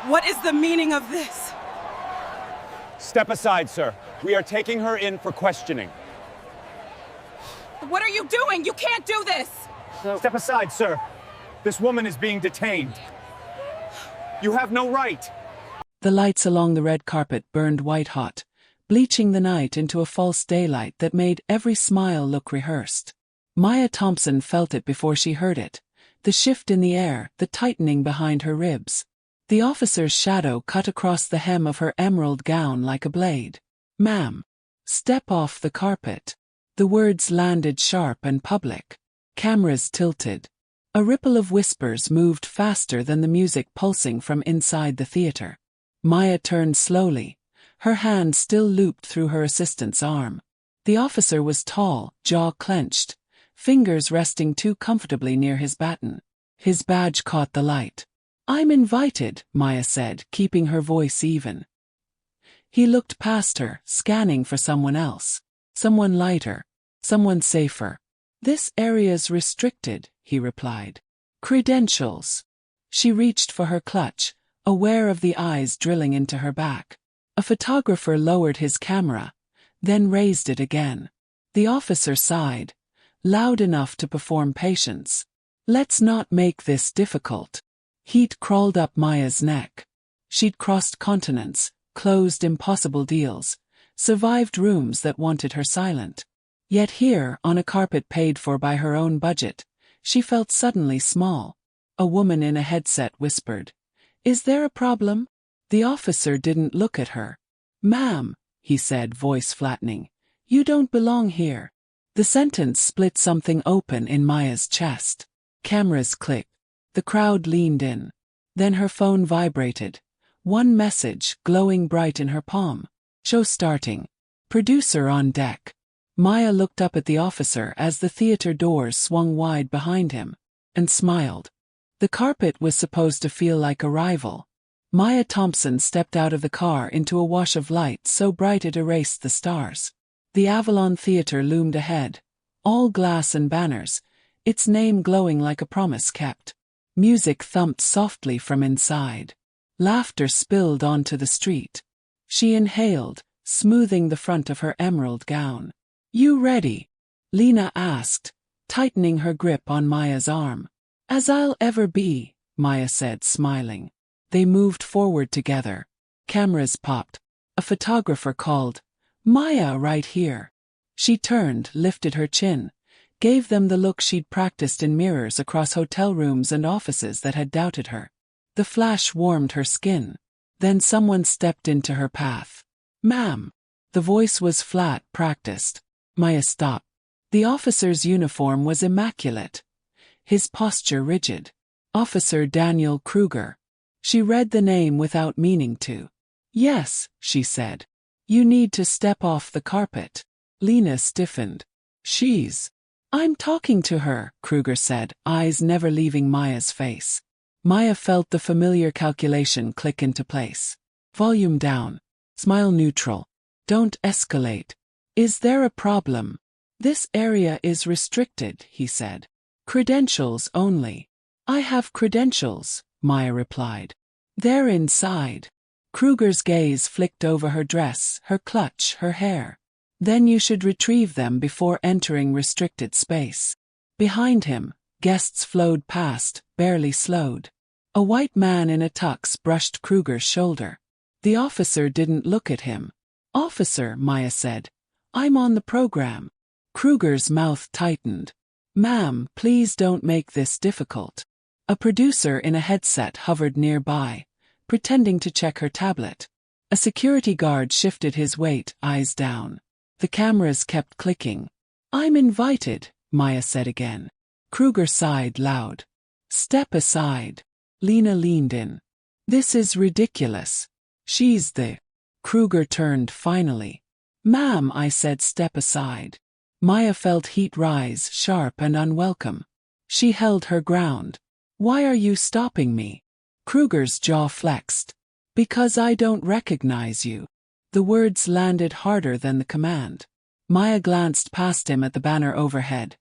What is the meaning of this? Step aside, sir. We are taking her in for questioning. What are you doing? You can't do this! Step aside, sir. This woman is being detained. You have no right. The lights along the red carpet burned white-hot, bleaching the night into a false daylight that made every smile look rehearsed. Maya Thompson felt it before she heard it, the shift in the air, the tightening behind her ribs. The officer's shadow cut across the hem of her emerald gown like a blade. "Ma'am, step off the carpet." The words landed sharp and public. Cameras tilted. A ripple of whispers moved faster than the music pulsing from inside the theater. Maya turned slowly, her hand still looped through her assistant's arm. The officer was tall, jaw clenched, fingers resting too comfortably near his baton. His badge caught the light. "I'm invited," Maya said, keeping her voice even. He looked past her, scanning for someone else. Someone lighter. Someone safer. "This area's restricted," he replied. "Credentials." She reached for her clutch, aware of the eyes drilling into her back. A photographer lowered his camera, then raised it again. The officer sighed, loud enough to perform patience. "Let's not make this difficult." Heat crawled up Maya's neck. She'd crossed continents, closed impossible deals, survived rooms that wanted her silent. Yet here, on a carpet paid for by her own budget, she felt suddenly small. A woman in a headset whispered, "Is there a problem?" The officer didn't look at her. "Ma'am," he said, voice flattening, "you don't belong here." The sentence split something open in Maya's chest. Cameras clicked. The crowd leaned in. Then her phone vibrated. One message, glowing bright in her palm. "Show starting. Producer on deck." Maya looked up at the officer as the theater doors swung wide behind him, and smiled. The carpet was supposed to feel like a rival. Maya Thompson stepped out of the car into a wash of light so bright it erased the stars. The Avalon Theater loomed ahead, all glass and banners, its name glowing like a promise kept. Music thumped softly from inside. Laughter spilled onto the street. She inhaled, smoothing the front of her emerald gown. "You ready?" Lena asked, tightening her grip on Maya's arm. "As I'll ever be," Maya said, smiling. They moved forward together. Cameras popped. A photographer called, "Maya, right here." She turned, lifted her chin, gave them the look she'd practiced in mirrors across hotel rooms and offices that had doubted her. The flash warmed her skin. Then someone stepped into her path. "Ma'am." The voice was flat, practiced. Maya stopped. The officer's uniform was immaculate. His posture rigid. Officer Daniel Kruger. She read the name without meaning to. "Yes," she said. "You need to step off the carpet." Lena stiffened. I'm talking to her," Kruger said, eyes never leaving Maya's face. Maya felt the familiar calculation click into place. Volume down. Smile neutral. Don't escalate. "Is there a problem?" "This area is restricted," he said. "Credentials only." "I have credentials," Maya replied. "They're inside." Kruger's gaze flicked over her dress, her clutch, her hair. "Then you should retrieve them before entering restricted space." Behind him, guests flowed past, barely slowed. A white man in a tux brushed Kruger's shoulder. The officer didn't look at him. "Officer," Maya said, "I'm on the program." Kruger's mouth tightened. "Ma'am, please don't make this difficult." A producer in a headset hovered nearby, pretending to check her tablet. A security guard shifted his weight, eyes down. The cameras kept clicking. "I'm invited," Maya said again. Kruger sighed loud. "Step aside." Lena leaned in. "This is ridiculous. She's the..." Kruger turned finally. "Ma'am," I said, "step aside." Maya felt heat rise, sharp and unwelcome. She held her ground. "Why are you stopping me?" Kruger's jaw flexed. "Because I don't recognize you." The words landed harder than the command. Maya glanced past him at the banner overhead,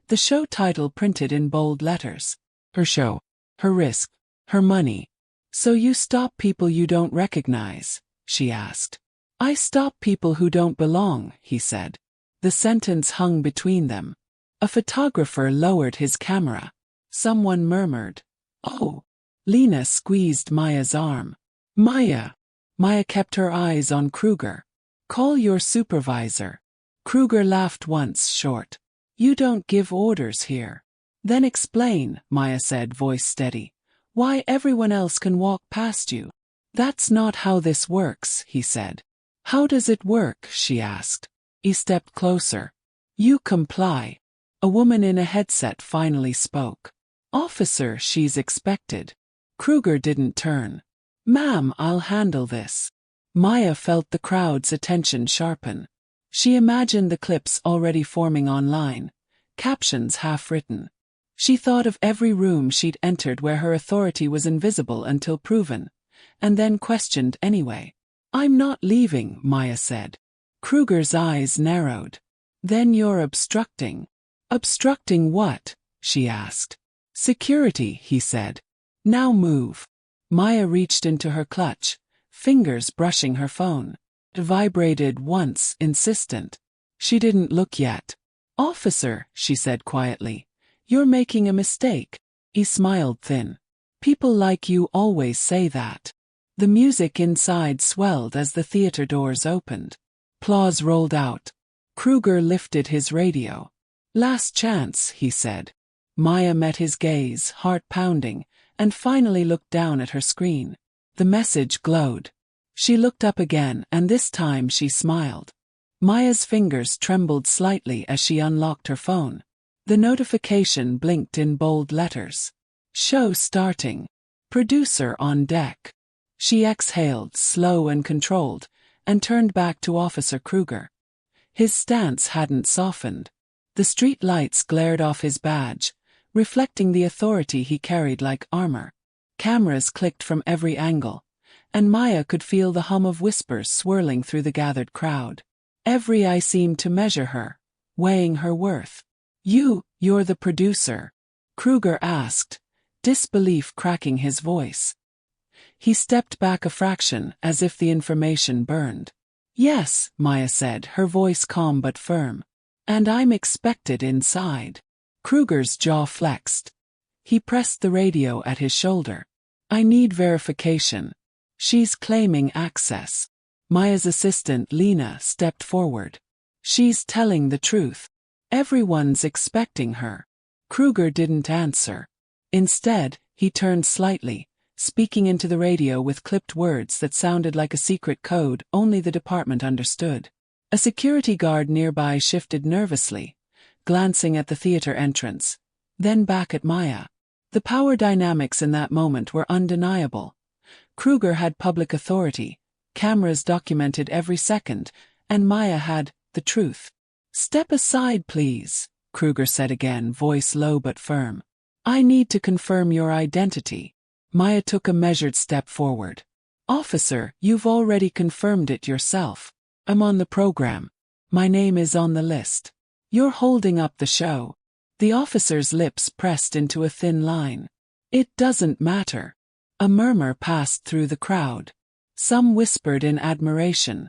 the show title printed in bold letters. Her show. Her risk. Her money. So you stop people you don't recognize? She asked. I stop people who don't belong, he said. The sentence hung between them. A photographer lowered his camera. Someone murmured, "Oh." Lena squeezed Maya's arm. Maya. Maya kept her eyes on Kruger. Call your supervisor. Kruger laughed once short. You don't give orders here. Then explain, Maya said, voice steady. Why everyone else can walk past you. That's not how this works, he said. How does it work, she asked. He stepped closer. You comply. A woman in a headset finally spoke. Officer, she's expected. Kruger didn't turn. Ma'am, I'll handle this. Maya felt the crowd's attention sharpen. She imagined the clips already forming online, captions half-written. She thought of every room she'd entered where her authority was invisible until proven, and then questioned anyway. I'm not leaving, Maya said. Kruger's eyes narrowed. Then you're obstructing. Obstructing what? She asked. Security, he said. Now move. Maya reached into her clutch, fingers brushing her phone. It vibrated once, insistent. She didn't look yet. Officer, she said quietly, you're making a mistake. He smiled thin. People like you always say that. The music inside swelled as the theater doors opened. Applause rolled out. Kruger lifted his radio. Last chance, he said. Maya met his gaze, heart pounding, and finally looked down at her screen. The message glowed. She looked up again, and this time she smiled. Maya's fingers trembled slightly as she unlocked her phone. The notification blinked in bold letters. Show starting. Producer on deck. She exhaled, slow and controlled, and turned back to Officer Kruger. His stance hadn't softened. The street lights glared off his badge, reflecting the authority he carried like armor. Cameras clicked from every angle, and Maya could feel the hum of whispers swirling through the gathered crowd. Every eye seemed to measure her, weighing her worth. You're the producer? Kruger asked, disbelief cracking his voice. He stepped back a fraction, as if the information burned. Yes, Maya said, her voice calm but firm. And I'm expected inside. Kruger's jaw flexed. He pressed the radio at his shoulder. I need verification. She's claiming access. Maya's assistant, Lena, stepped forward. She's telling the truth. Everyone's expecting her. Kruger didn't answer. Instead, he turned slightly, speaking into the radio with clipped words that sounded like a secret code only the department understood. A security guard nearby shifted nervously, glancing at the theater entrance, then back at Maya. The power dynamics in that moment were undeniable. Kruger had public authority, cameras documented every second, and Maya had the truth. Step aside, please, Kruger said again, voice low but firm. I need to confirm your identity. Maya took a measured step forward. Officer, you've already confirmed it yourself. I'm on the program. My name is on the list. You're holding up the show. The officer's lips pressed into a thin line. It doesn't matter. A murmur passed through the crowd. Some whispered in admiration.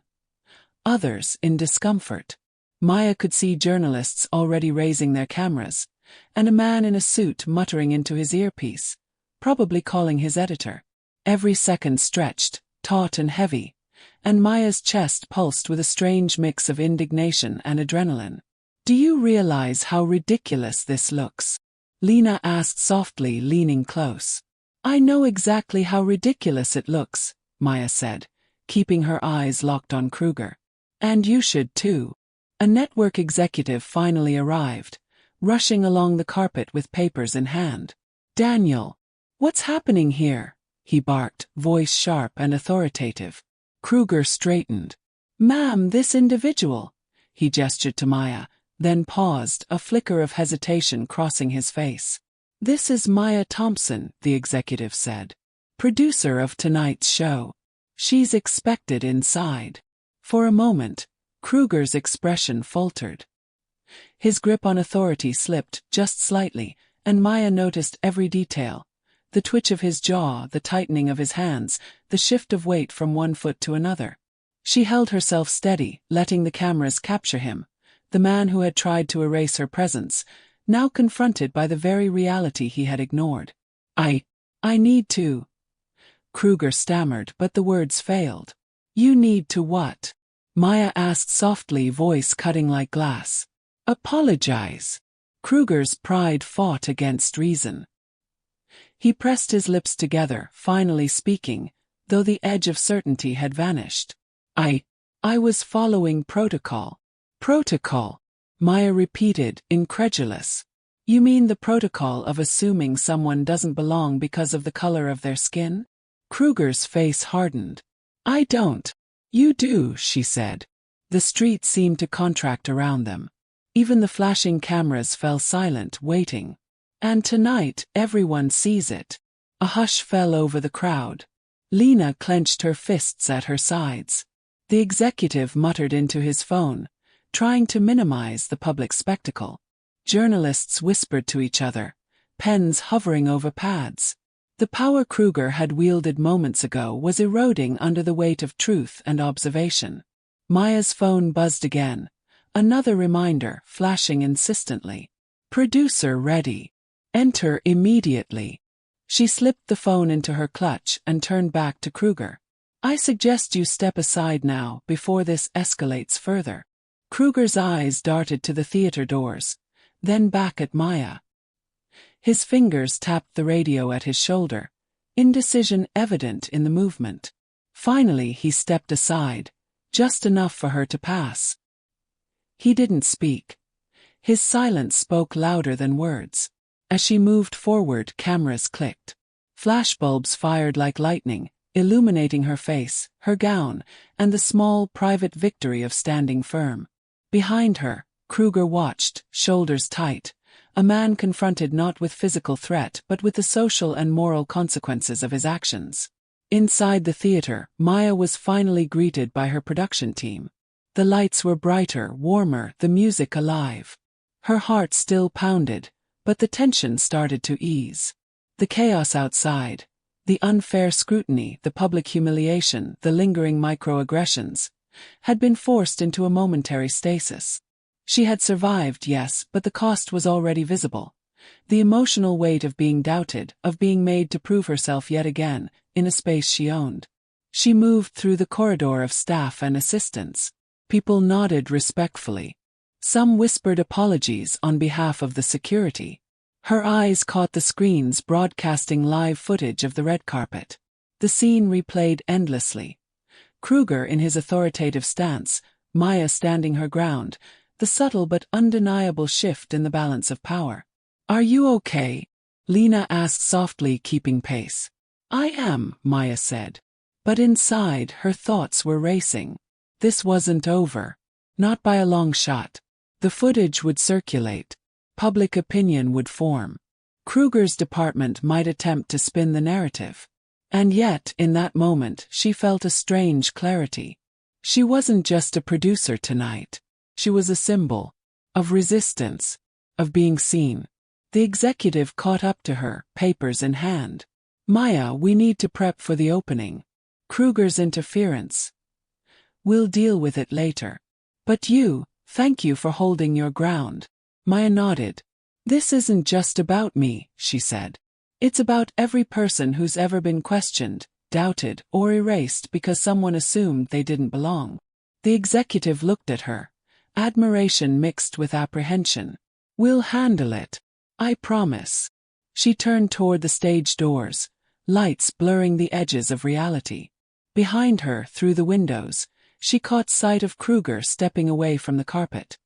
Others in discomfort. Maya could see journalists already raising their cameras, and a man in a suit muttering into his earpiece, probably calling his editor. Every second stretched, taut and heavy, and Maya's chest pulsed with a strange mix of indignation and adrenaline. Do you realize how ridiculous this looks? Lena asked softly, leaning close. I know exactly how ridiculous it looks, Maya said, keeping her eyes locked on Kruger. And you should too. A network executive finally arrived, rushing along the carpet with papers in hand. Daniel, what's happening here? He barked, voice sharp and authoritative. Kruger straightened. Ma'am, this individual. He gestured to Maya, then paused, a flicker of hesitation crossing his face. This is Maya Thompson, the executive said. Producer of tonight's show. She's expected inside. For a moment, Kruger's expression faltered. His grip on authority slipped just slightly, and Maya noticed every detail. The twitch of his jaw, the tightening of his hands, the shift of weight from one foot to another. She held herself steady, letting the cameras capture him, the man who had tried to erase her presence, now confronted by the very reality he had ignored. I need to. Kruger stammered, but the words failed. You need to what? Maya asked softly, voice cutting like glass. Apologize. Kruger's pride fought against reason. He pressed his lips together, finally speaking, though the edge of certainty had vanished. I was following protocol. Protocol? Maya repeated, incredulous. You mean the protocol of assuming someone doesn't belong because of the color of their skin? Kruger's face hardened. I don't. You do, she said. The street seemed to contract around them. Even the flashing cameras fell silent, waiting. And tonight, everyone sees it. A hush fell over the crowd. Lena clenched her fists at her sides. The executive muttered into his phone, trying to minimize the public spectacle. Journalists whispered to each other, pens hovering over pads. The power Kruger had wielded moments ago was eroding under the weight of truth and observation. Maya's phone buzzed again, another reminder flashing insistently. Producer ready. Enter immediately. She slipped the phone into her clutch and turned back to Kruger. I suggest you step aside now before this escalates further. Kruger's eyes darted to the theater doors, then back at Maya. His fingers tapped the radio at his shoulder, indecision evident in the movement. Finally he stepped aside, just enough for her to pass. He didn't speak. His silence spoke louder than words. As she moved forward, cameras clicked. Flashbulbs fired like lightning, illuminating her face, her gown, and the small private victory of standing firm. Behind her, Kruger watched, shoulders tight, a man confronted not with physical threat but with the social and moral consequences of his actions. Inside the theater, Maya was finally greeted by her production team. The lights were brighter, warmer, the music alive. Her heart still pounded, but the tension started to ease. The chaos outside, the unfair scrutiny, the public humiliation, the lingering microaggressions, had been forced into a momentary stasis. She had survived, yes, but the cost was already visible. The emotional weight of being doubted, of being made to prove herself yet again, in a space she owned. She moved through the corridor of staff and assistants. People nodded respectfully. Some whispered apologies on behalf of the security. Her eyes caught the screens broadcasting live footage of the red carpet. The scene replayed endlessly. Kruger in his authoritative stance, Maya standing her ground, the subtle but undeniable shift in the balance of power. Are you okay? Lena asked softly, keeping pace. I am, Maya said. But inside, her thoughts were racing. This wasn't over. Not by a long shot. The footage would circulate. Public opinion would form. Kruger's department might attempt to spin the narrative. And yet, in that moment, she felt a strange clarity. She wasn't just a producer tonight. She was a symbol of resistance, of being seen. The executive caught up to her, papers in hand. Maya, we need to prep for the opening. Kruger's interference. We'll deal with it later. But thank you for holding your ground. Maya nodded. This isn't just about me, she said. It's about every person who's ever been questioned, doubted, or erased because someone assumed they didn't belong. The executive looked at her. Admiration mixed with apprehension. We'll handle it. I promise. She turned toward the stage doors, lights blurring the edges of reality. Behind her, through the windows, she caught sight of Kruger stepping away from the carpet.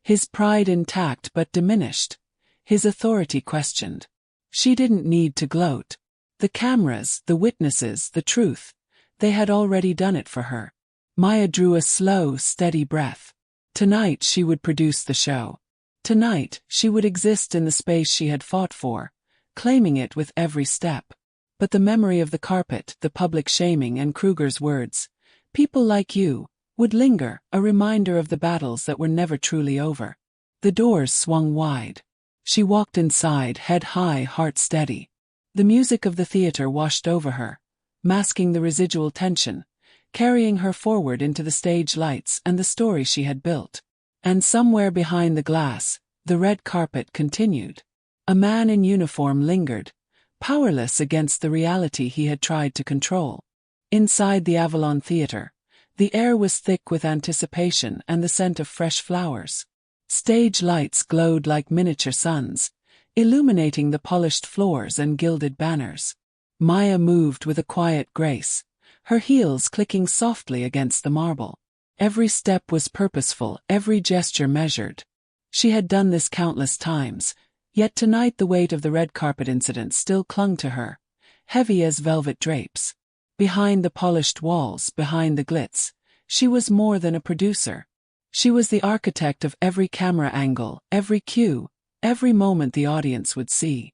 His pride intact but diminished, his authority questioned. She didn't need to gloat. The cameras, the witnesses, the truth, they had already done it for her. Maya drew a slow, steady breath. Tonight she would produce the show. Tonight she would exist in the space she had fought for, claiming it with every step. But the memory of the carpet, the public shaming, and Kruger's words, "People like you," would linger, a reminder of the battles that were never truly over. The doors swung wide. She walked inside, head high, heart steady. The music of the theater washed over her, masking the residual tension, carrying her forward into the stage lights and the story she had built. And somewhere behind the glass, the red carpet continued. A man in uniform lingered, powerless against the reality he had tried to control. Inside the Avalon Theater, the air was thick with anticipation and the scent of fresh flowers. Stage lights glowed like miniature suns, illuminating the polished floors and gilded banners. Maya moved with a quiet grace, her heels clicking softly against the marble. Every step was purposeful, every gesture measured. She had done this countless times, yet tonight the weight of the red carpet incident still clung to her, heavy as velvet drapes. Behind the polished walls, behind the glitz, she was more than a producer. She was the architect of every camera angle, every cue, every moment the audience would see.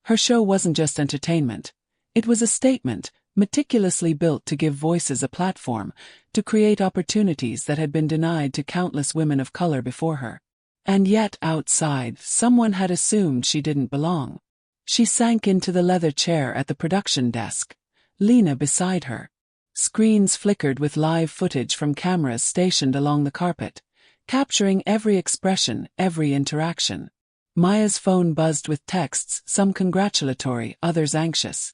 Her show wasn't just entertainment. It was a statement, meticulously built to give voices a platform, to create opportunities that had been denied to countless women of color before her. And yet outside, someone had assumed she didn't belong. She sank into the leather chair at the production desk, Lena beside her. Screens flickered with live footage from cameras stationed along the carpet, capturing every expression, every interaction. Maya's phone buzzed with texts, some congratulatory, others anxious.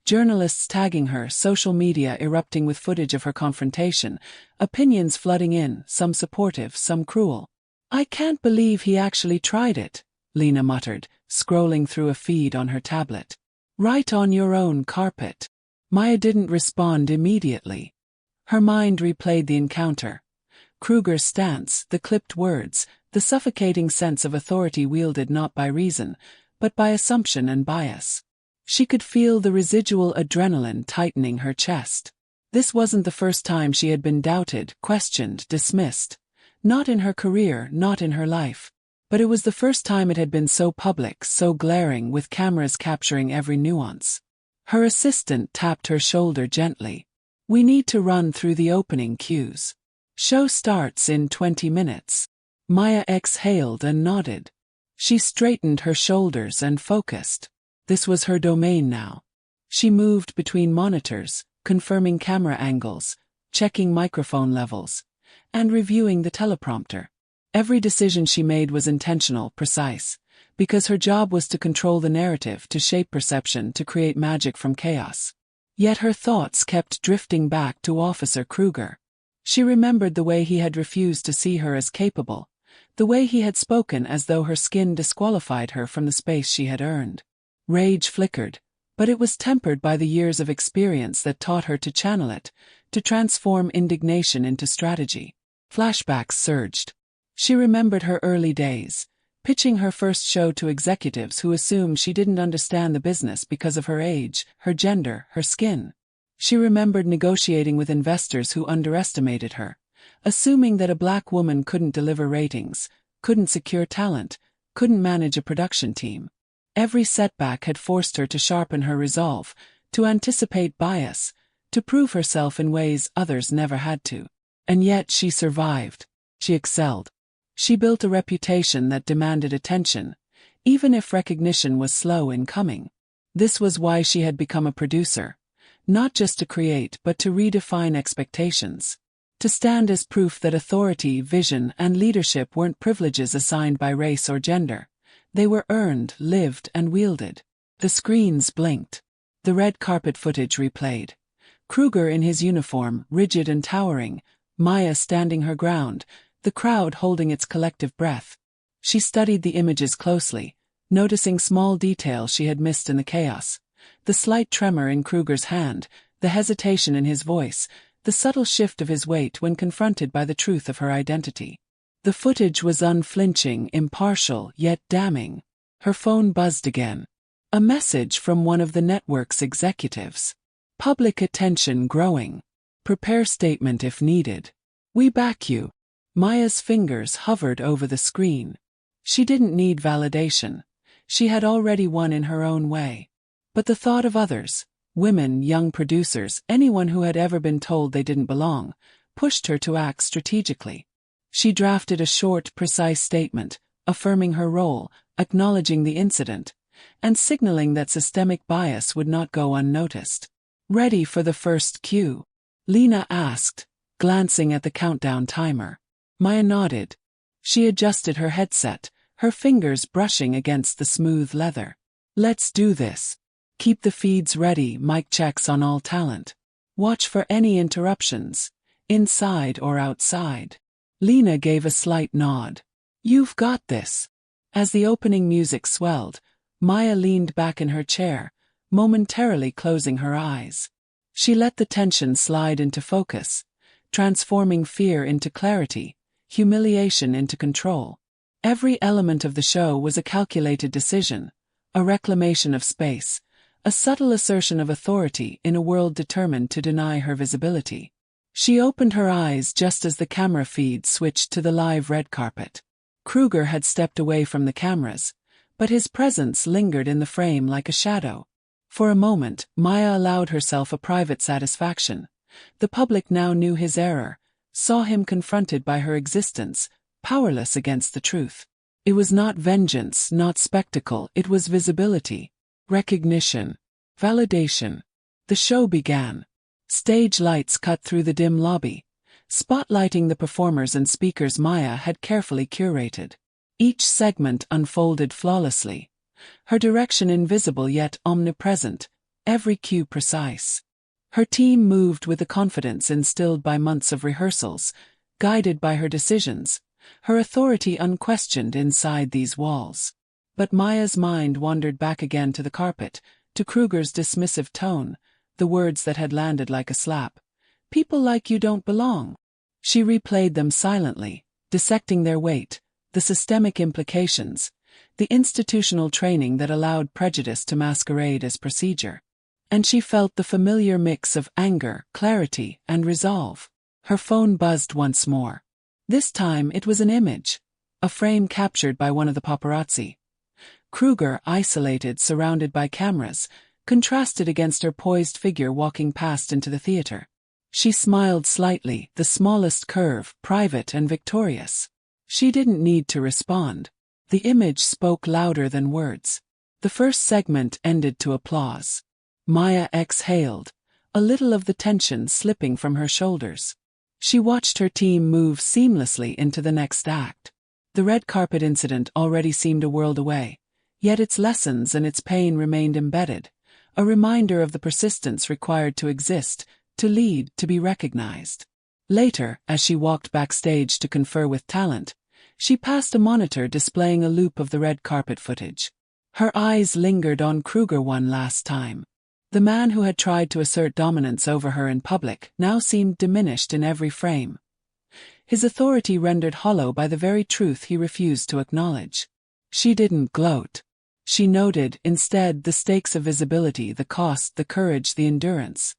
Journalists tagging her, social media erupting with footage of her confrontation, opinions flooding in, some supportive, some cruel. "I can't believe he actually tried it," Lena muttered, scrolling through a feed on her tablet. "Right on your own carpet." Maya didn't respond immediately. Her mind replayed the encounter. Kruger's stance, the clipped words, the suffocating sense of authority wielded not by reason, but by assumption and bias. She could feel the residual adrenaline tightening her chest. This wasn't the first time she had been doubted, questioned, dismissed. Not in her career, not in her life. But it was the first time it had been so public, so glaring, with cameras capturing every nuance. Her assistant tapped her shoulder gently. "We need to run through the opening cues. Show starts in 20 minutes. Maya exhaled and nodded. She straightened her shoulders and focused. This was her domain now. She moved between monitors, confirming camera angles, checking microphone levels, and reviewing the teleprompter. Every decision she made was intentional, precise, because her job was to control the narrative, to shape perception, to create magic from chaos. Yet her thoughts kept drifting back to Officer Kruger. She remembered the way he had refused to see her as capable, the way he had spoken as though her skin disqualified her from the space she had earned. Rage flickered, but it was tempered by the years of experience that taught her to channel it, to transform indignation into strategy. Flashbacks surged. She remembered her early days, pitching her first show to executives who assumed she didn't understand the business because of her age, her gender, her skin. She remembered negotiating with investors who underestimated her, assuming that a black woman couldn't deliver ratings, couldn't secure talent, couldn't manage a production team. Every setback had forced her to sharpen her resolve, to anticipate bias, to prove herself in ways others never had to. And yet she survived. She excelled. She built a reputation that demanded attention, even if recognition was slow in coming. This was why she had become a producer, not just to create but to redefine expectations. To stand as proof that authority, vision, and leadership weren't privileges assigned by race or gender. They were earned, lived, and wielded. The screens blinked. The red carpet footage replayed. Kruger in his uniform, rigid and towering, Maya standing her ground, the crowd holding its collective breath. She studied the images closely, noticing small details she had missed in the chaos. The slight tremor in Kruger's hand, the hesitation in his voice, the subtle shift of his weight when confronted by the truth of her identity. The footage was unflinching, impartial, yet damning. Her phone buzzed again. A message from one of the network's executives. Public attention growing. Prepare statement if needed. We back you. Maya's fingers hovered over the screen. She didn't need validation. She had already won in her own way. But the thought of others, women, young producers, anyone who had ever been told they didn't belong, pushed her to act strategically. She drafted a short, precise statement, affirming her role, acknowledging the incident, and signaling that systemic bias would not go unnoticed. "Ready for the first cue?" Lena asked, glancing at the countdown timer. Maya nodded. She adjusted her headset, her fingers brushing against the smooth leather. "Let's do this. Keep the feeds ready, mic checks on all talent. Watch for any interruptions, inside or outside." Lena gave a slight nod. "You've got this." As the opening music swelled, Maya leaned back in her chair, momentarily closing her eyes. She let the tension slide into focus, transforming fear into clarity, humiliation into control. Every element of the show was a calculated decision, a reclamation of space, a subtle assertion of authority in a world determined to deny her visibility. She opened her eyes just as the camera feed switched to the live red carpet. Kruger had stepped away from the cameras, but his presence lingered in the frame like a shadow. For a moment, Maya allowed herself a private satisfaction. The public now knew his error, saw him confronted by her existence, powerless against the truth. It was not vengeance, not spectacle, it was visibility, recognition, validation. The show began. Stage lights cut through the dim lobby, spotlighting the performers and speakers Maya had carefully curated. Each segment unfolded flawlessly, her direction invisible yet omnipresent, every cue precise. Her team moved with the confidence instilled by months of rehearsals, guided by her decisions, her authority unquestioned inside these walls. But Maya's mind wandered back again to the carpet, to Kruger's dismissive tone, the words that had landed like a slap. "People like you don't belong." She replayed them silently, dissecting their weight, the systemic implications, the institutional training that allowed prejudice to masquerade as procedure. And she felt the familiar mix of anger, clarity, and resolve. Her phone buzzed once more. This time it was an image, a frame captured by one of the paparazzi. Kruger, isolated, surrounded by cameras, contrasted against her poised figure walking past into the theater. She smiled slightly, the smallest curve, private and victorious. She didn't need to respond. The image spoke louder than words. The first segment ended to applause. Maya exhaled, a little of the tension slipping from her shoulders. She watched her team move seamlessly into the next act. The red carpet incident already seemed a world away, yet its lessons and its pain remained embedded, a reminder of the persistence required to exist, to lead, to be recognized. Later, as she walked backstage to confer with talent, she passed a monitor displaying a loop of the red carpet footage. Her eyes lingered on Kruger one last time. The man who had tried to assert dominance over her in public now seemed diminished in every frame. His authority rendered hollow by the very truth he refused to acknowledge. She didn't gloat. She noted, instead, the stakes of visibility, the cost, the courage, the endurance.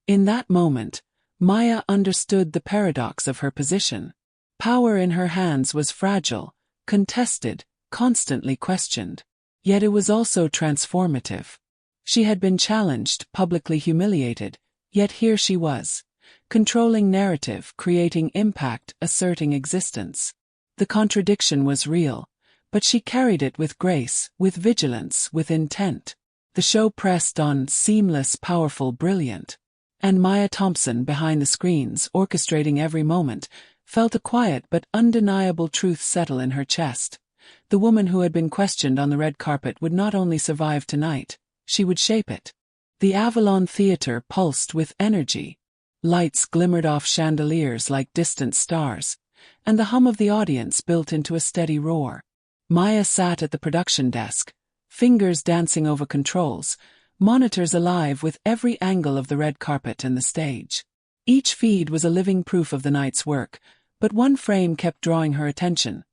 In that moment, Maya understood the paradox of her position. Power in her hands was fragile, contested, constantly questioned. Yet it was also transformative. She had been challenged, publicly humiliated, yet here she was, controlling narrative, creating impact, asserting existence. The contradiction was real, but she carried it with grace, with vigilance, with intent. The show pressed on, seamless, powerful, brilliant. And Maya Thompson, behind the screens, orchestrating every moment, felt a quiet but undeniable truth settle in her chest. The woman who had been questioned on the red carpet would not only survive tonight, she would shape it. The Avalon Theater pulsed with energy. Lights glimmered off chandeliers like distant stars, and the hum of the audience built into a steady roar. Maya sat at the production desk, fingers dancing over controls, monitors alive with every angle of the red carpet and the stage. Each feed was a living proof of the night's work, but one frame kept drawing her attention.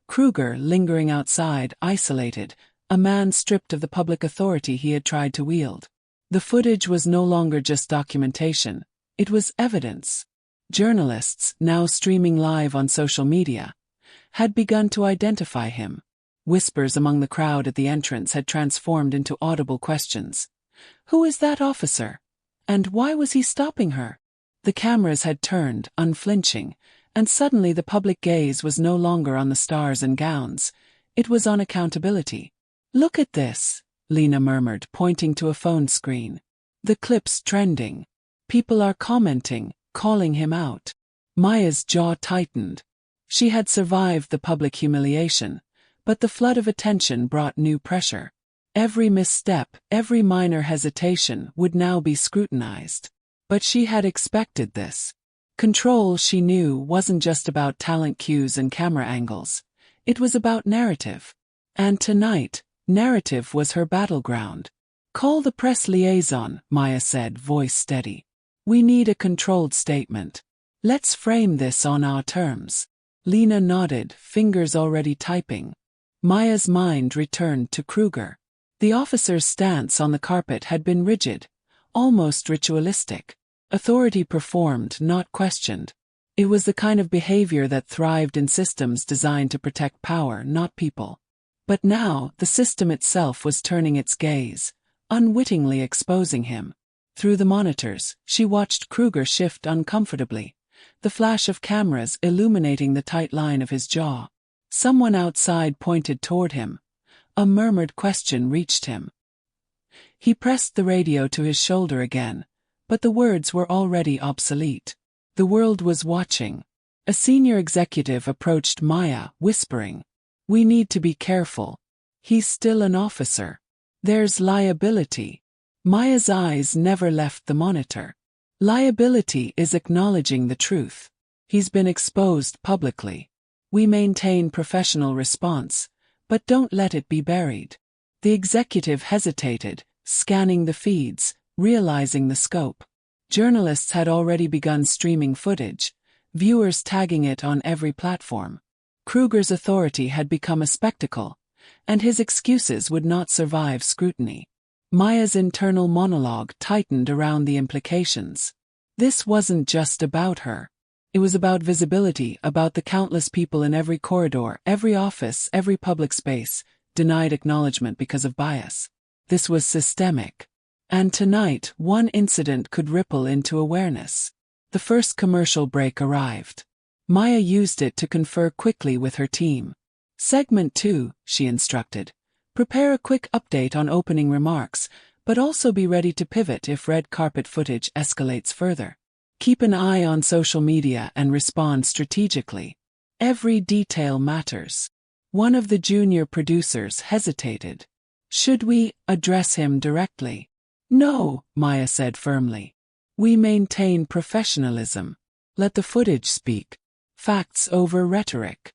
Kruger, lingering outside, isolated, a man stripped of the public authority he had tried to wield. The footage was no longer just documentation, it was evidence. Journalists, now streaming live on social media, had begun to identify him. Whispers among the crowd at the entrance had transformed into audible questions. Who is that officer? And why was he stopping her? The cameras had turned, unflinching, and suddenly the public gaze was no longer on the stars and gowns, it was on accountability. Look at this, Lena murmured, pointing to a phone screen. The clip's trending. People are commenting, calling him out. Maya's jaw tightened. She had survived the public humiliation, but the flood of attention brought new pressure. Every misstep, every minor hesitation would now be scrutinized. But she had expected this. Control, she knew, wasn't just about talent cues and camera angles. It was about narrative. And tonight, narrative was her battleground. Call the press liaison, Maya said, voice steady. We need a controlled statement. Let's frame this on our terms. Lena nodded, fingers already typing. Maya's mind returned to Kruger. The officer's stance on the carpet had been rigid, almost ritualistic. Authority performed, not questioned. It was the kind of behavior that thrived in systems designed to protect power, not people. But now, the system itself was turning its gaze, unwittingly exposing him. Through the monitors, she watched Kruger shift uncomfortably, the flash of cameras illuminating the tight line of his jaw. Someone outside pointed toward him. A murmured question reached him. He pressed the radio to his shoulder again, but the words were already obsolete. The world was watching. A senior executive approached Maya, whispering, "We need to be careful. He's still an officer. There's liability." Maya's eyes never left the monitor. Liability is acknowledging the truth. He's been exposed publicly. We maintain professional response, but don't let it be buried. The executive hesitated, scanning the feeds, realizing the scope. Journalists had already begun streaming footage, viewers tagging it on every platform. Kruger's authority had become a spectacle, and his excuses would not survive scrutiny. Maya's internal monologue tightened around the implications. This wasn't just about her. It was about visibility, about the countless people in every corridor, every office, every public space, denied acknowledgement because of bias. This was systemic. And tonight, one incident could ripple into awareness. The first commercial break arrived. Maya used it to confer quickly with her team. Segment 2, she instructed. Prepare a quick update on opening remarks, but also be ready to pivot if red carpet footage escalates further. Keep an eye on social media and respond strategically. Every detail matters. One of the junior producers hesitated. Should we address him directly? No, Maya said firmly. We maintain professionalism. Let the footage speak. Facts over rhetoric.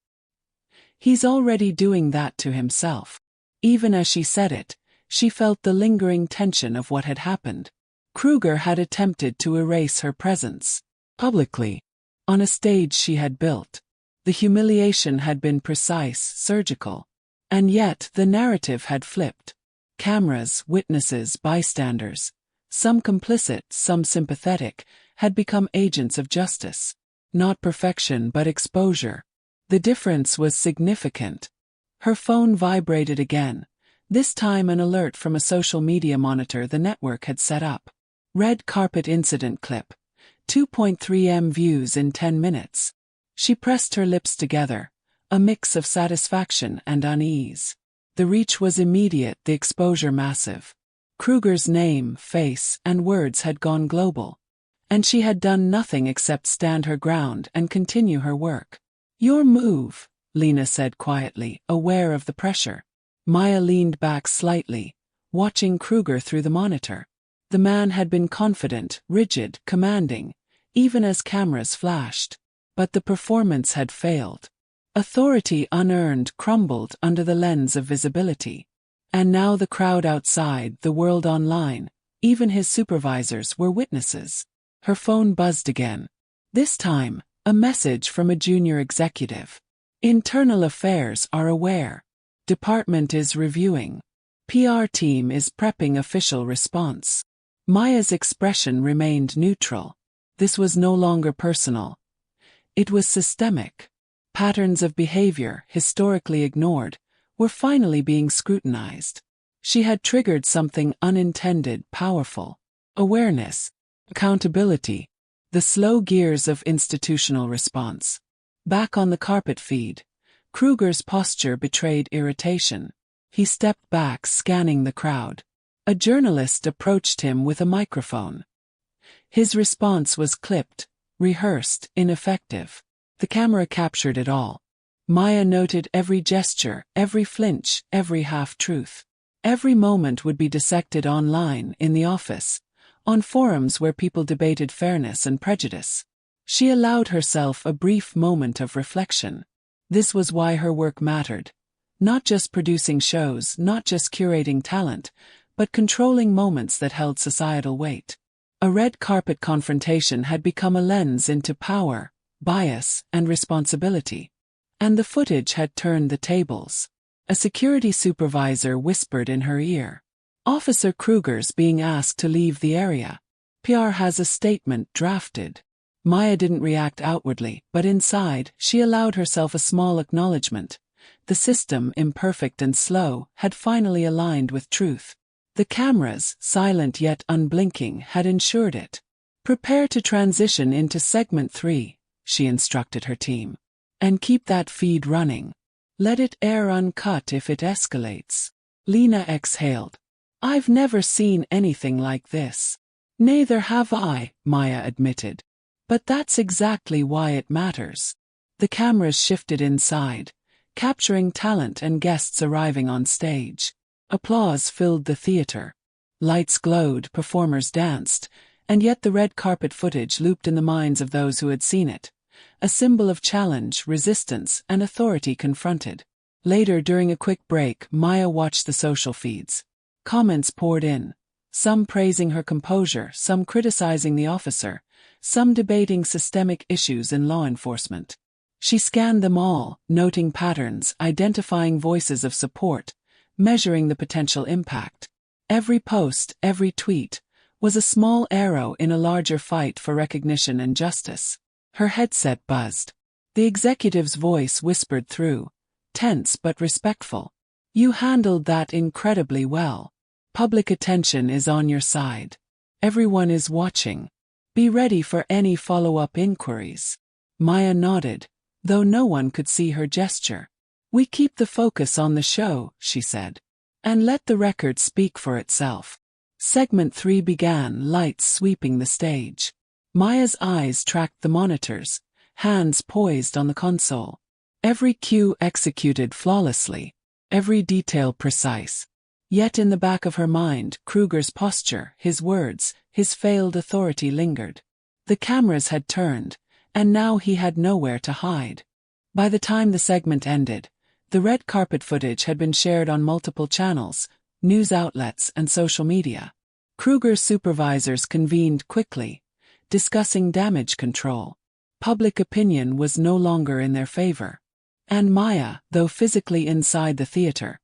He's already doing that to himself. Even as she said it, she felt the lingering tension of what had happened. Kruger had attempted to erase her presence. Publicly. On a stage she had built. The humiliation had been precise, surgical. And yet the narrative had flipped. Cameras, witnesses, bystanders, some complicit, some sympathetic, had become agents of justice. Not perfection but exposure. The difference was significant. Her phone vibrated again, this time an alert from a social media monitor the network had set up. Red carpet incident clip. 2.3 M views in 10 minutes. She pressed her lips together, a mix of satisfaction and unease. The reach was immediate, the exposure massive. Kruger's name, face, and words had gone global. And she had done nothing except stand her ground and continue her work. Your move, Lena said quietly, aware of the pressure. Maya leaned back slightly, watching Kruger through the monitor. The man had been confident, rigid, commanding, even as cameras flashed. But the performance had failed. Authority unearned crumbled under the lens of visibility. And now the crowd outside, the world online, even his supervisors were witnesses. Her phone buzzed again. This time, a message from a junior executive. Internal affairs are aware. Department is reviewing. PR team is prepping official response. Maya's expression remained neutral. This was no longer personal. It was systemic. Patterns of behavior, historically ignored, were finally being scrutinized. She had triggered something unintended, powerful. Awareness. Accountability. The slow gears of institutional response. Back on the carpet feed, Kruger's posture betrayed irritation. He stepped back, scanning the crowd. A journalist approached him with a microphone. His response was clipped, rehearsed, ineffective. The camera captured it all. Maya noted every gesture, every flinch, every half-truth. Every moment would be dissected online, in the office, on forums where people debated fairness and prejudice. She allowed herself a brief moment of reflection. This was why her work mattered. Not just producing shows, not just curating talent, but controlling moments that held societal weight. A red carpet confrontation had become a lens into power, bias, and responsibility. And the footage had turned the tables. A security supervisor whispered in her ear. "Officer Kruger's being asked to leave the area. PR has a statement drafted." Maya didn't react outwardly, but inside, she allowed herself a small acknowledgement. The system, imperfect and slow, had finally aligned with truth. The cameras, silent yet unblinking, had ensured it. "Prepare to transition into segment 3, she instructed her team. "And keep that feed running. Let it air uncut if it escalates." Lena exhaled. "I've never seen anything like this." "Neither have I," Maya admitted. "But that's exactly why it matters." The cameras shifted inside, capturing talent and guests arriving on stage. Applause filled the theater. Lights glowed, performers danced, and yet the red carpet footage looped in the minds of those who had seen it. A symbol of challenge, resistance, and authority confronted. Later, during a quick break, Maya watched the social feeds. Comments poured in, some praising her composure, some criticizing the officer, some debating systemic issues in law enforcement. She scanned them all, noting patterns, identifying voices of support, measuring the potential impact. Every post, every tweet, was a small arrow in a larger fight for recognition and justice. Her headset buzzed. The executive's voice whispered through, tense but respectful. "You handled that incredibly well. Public attention is on your side. Everyone is watching. Be ready for any follow-up inquiries." Maya nodded, though no one could see her gesture. "We keep the focus on the show," she said. "And let the record speak for itself." Segment 3 began, lights sweeping the stage. Maya's eyes tracked the monitors, hands poised on the console. Every cue executed flawlessly, every detail precise. Yet in the back of her mind, Kruger's posture, his words, his failed authority lingered. The cameras had turned, and now he had nowhere to hide. By the time the segment ended, the red carpet footage had been shared on multiple channels, news outlets, and social media. Kruger's supervisors convened quickly, discussing damage control. Public opinion was no longer in their favor. And Maya, though physically inside the theater,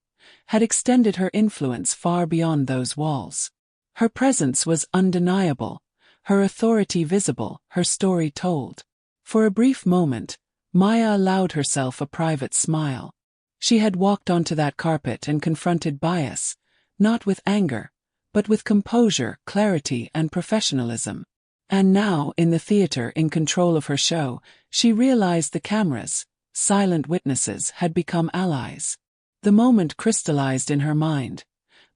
had extended her influence far beyond those walls. Her presence was undeniable, her authority visible, her story told. For a brief moment, Maya allowed herself a private smile. She had walked onto that carpet and confronted bias, not with anger, but with composure, clarity, and professionalism. And now, in the theater, in control of her show, she realized the cameras, silent witnesses, had become allies. The moment crystallized in her mind.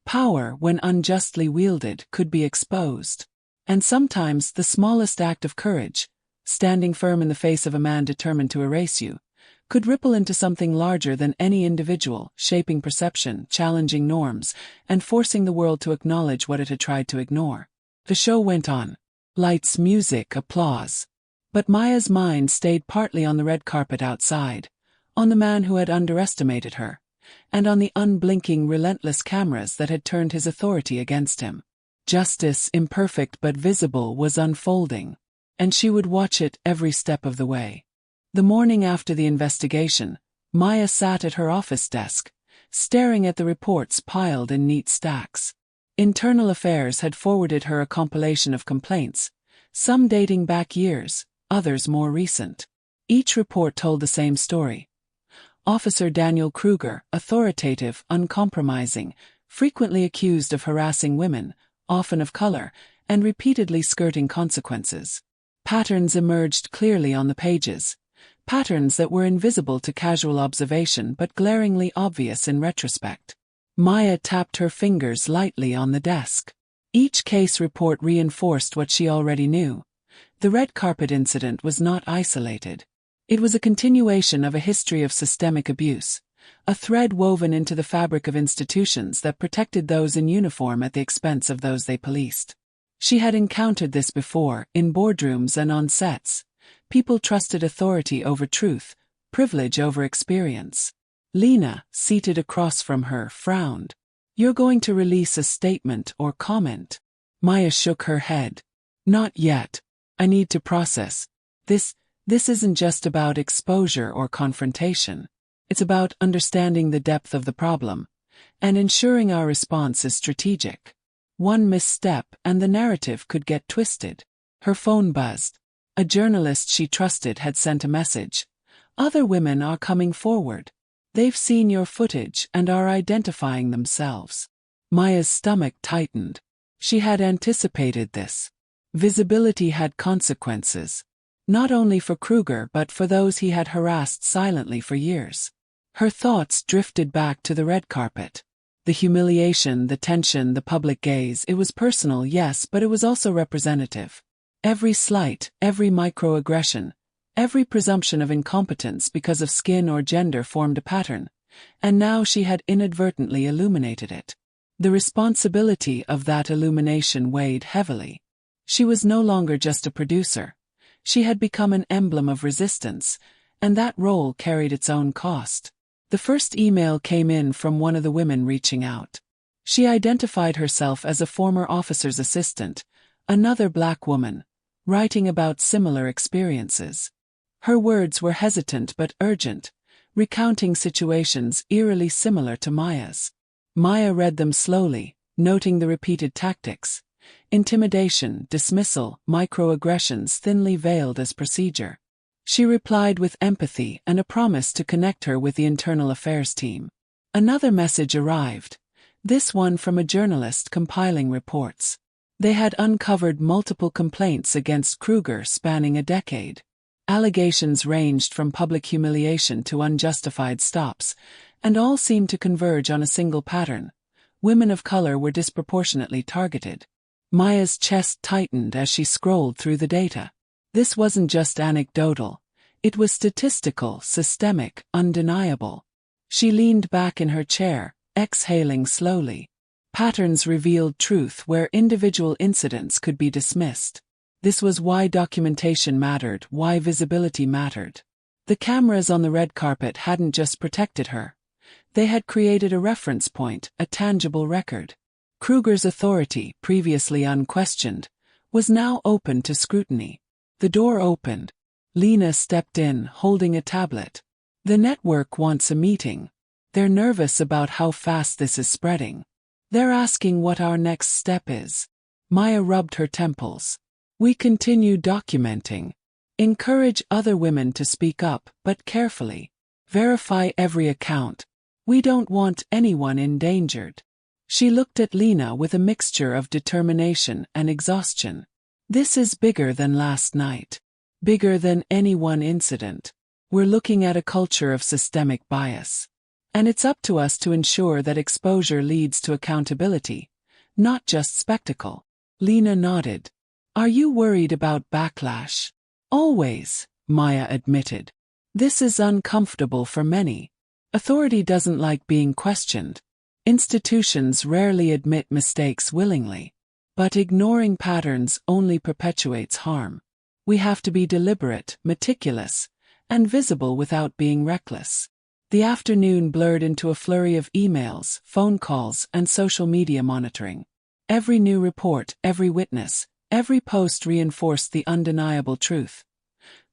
Power, when unjustly wielded, could be exposed. And sometimes the smallest act of courage, standing firm in the face of a man determined to erase you, could ripple into something larger than any individual, shaping perception, challenging norms, and forcing the world to acknowledge what it had tried to ignore. The show went on. Lights, music, applause. But Maya's mind stayed partly on the red carpet outside, on the man who had underestimated her, and on the unblinking, relentless cameras that had turned his authority against him. Justice, imperfect but visible, was unfolding, and she would watch it every step of the way. The morning after the investigation, Maya sat at her office desk, staring at the reports piled in neat stacks. Internal Affairs had forwarded her a compilation of complaints, some dating back years, others more recent. Each report told the same story. Officer Daniel Kruger, authoritative, uncompromising, frequently accused of harassing women, often of color, and repeatedly skirting consequences. Patterns emerged clearly on the pages, patterns that were invisible to casual observation but glaringly obvious in retrospect. Maya tapped her fingers lightly on the desk. Each case report reinforced what she already knew. The red carpet incident was not isolated. It was a continuation of a history of systemic abuse, a thread woven into the fabric of institutions that protected those in uniform at the expense of those they policed. She had encountered this before, in boardrooms and on sets. People trusted authority over truth, privilege over experience. Lena, seated across from her, frowned. "You're going to release a statement or comment?" Maya shook her head. "Not yet. I need to process. This isn't just about exposure or confrontation. It's about understanding the depth of the problem and ensuring our response is strategic. One misstep and the narrative could get twisted." Her phone buzzed. A journalist she trusted had sent a message. "Other women are coming forward. They've seen your footage and are identifying themselves." Maya's stomach tightened. She had anticipated this. Visibility had consequences. Not only for Kruger but for those he had harassed silently for years. Her thoughts drifted back to the red carpet. The humiliation, the tension, the public gaze, it was personal, yes, but it was also representative. Every slight, every microaggression, every presumption of incompetence because of skin or gender formed a pattern, and now she had inadvertently illuminated it. The responsibility of that illumination weighed heavily. She was no longer just a producer. She had become an emblem of resistance, and that role carried its own cost. The first email came in from one of the women reaching out. She identified herself as a former officer's assistant, another black woman, writing about similar experiences. Her words were hesitant but urgent, recounting situations eerily similar to Maya's. Maya read them slowly, noting the repeated tactics: intimidation, dismissal, microaggressions thinly veiled as procedure. She replied with empathy and a promise to connect her with the internal affairs team. Another message arrived, this one from a journalist compiling reports. They had uncovered multiple complaints against Kruger spanning a decade. Allegations ranged from public humiliation to unjustified stops, and all seemed to converge on a single pattern. Women of color were disproportionately targeted. Maya's chest tightened as she scrolled through the data. This wasn't just anecdotal. It was statistical, systemic, undeniable. She leaned back in her chair, exhaling slowly. Patterns revealed truth where individual incidents could be dismissed. This was why documentation mattered, why visibility mattered. The cameras on the red carpet hadn't just protected her. They had created a reference point, a tangible record. Kruger's authority, previously unquestioned, was now open to scrutiny. The door opened. Lena stepped in, holding a tablet. "The network wants a meeting. They're nervous about how fast this is spreading. They're asking what our next step is." Maya rubbed her temples. "We continue documenting. Encourage other women to speak up, but carefully. Verify every account. We don't want anyone endangered." She looked at Lena with a mixture of determination and exhaustion. "This is bigger than last night. Bigger than any one incident. We're looking at a culture of systemic bias. And it's up to us to ensure that exposure leads to accountability, not just spectacle." Lena nodded. "Are you worried about backlash?" "Always," Maya admitted. "This is uncomfortable for many. Authority doesn't like being questioned. Institutions rarely admit mistakes willingly. But ignoring patterns only perpetuates harm. We have to be deliberate, meticulous, and visible without being reckless." The afternoon blurred into a flurry of emails, phone calls, and social media monitoring. Every new report, every witness, every post reinforced the undeniable truth.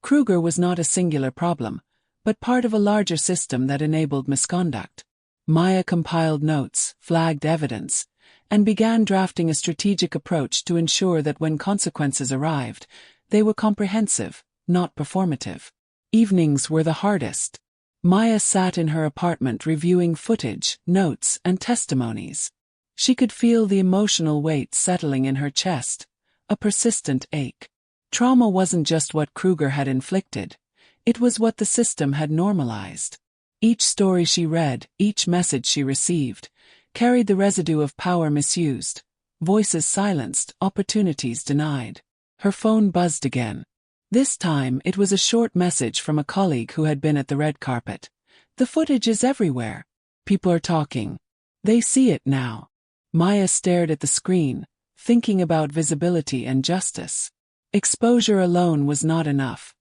Kruger was not a singular problem, but part of a larger system that enabled misconduct. Maya compiled notes, flagged evidence, and began drafting a strategic approach to ensure that when consequences arrived, they were comprehensive, not performative. Evenings were the hardest. Maya sat in her apartment reviewing footage, notes, and testimonies. She could feel the emotional weight settling in her chest, a persistent ache. Trauma wasn't just what Kruger had inflicted, it was what the system had normalized. Each story she read, each message she received, carried the residue of power misused, voices silenced, opportunities denied. Her phone buzzed again. This time it was a short message from a colleague who had been at the red carpet. The footage is everywhere. People are talking. They see it now. Maya stared at the screen, thinking about visibility and justice. Exposure alone was not enough.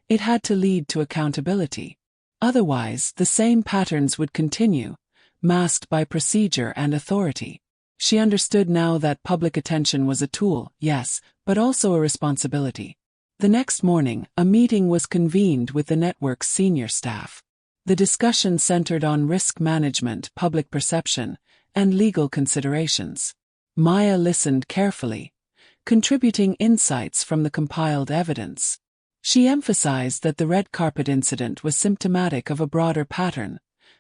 It had to lead to accountability. Otherwise, the same patterns would continue, masked by procedure and authority. She understood now that public attention was a tool, yes, but also a responsibility. The next morning, a meeting was convened with the network's senior staff. The discussion centered on risk management, public perception, and legal considerations. Maya listened carefully, contributing insights from the compiled evidence. She emphasized that the red carpet incident was symptomatic of a broader pattern,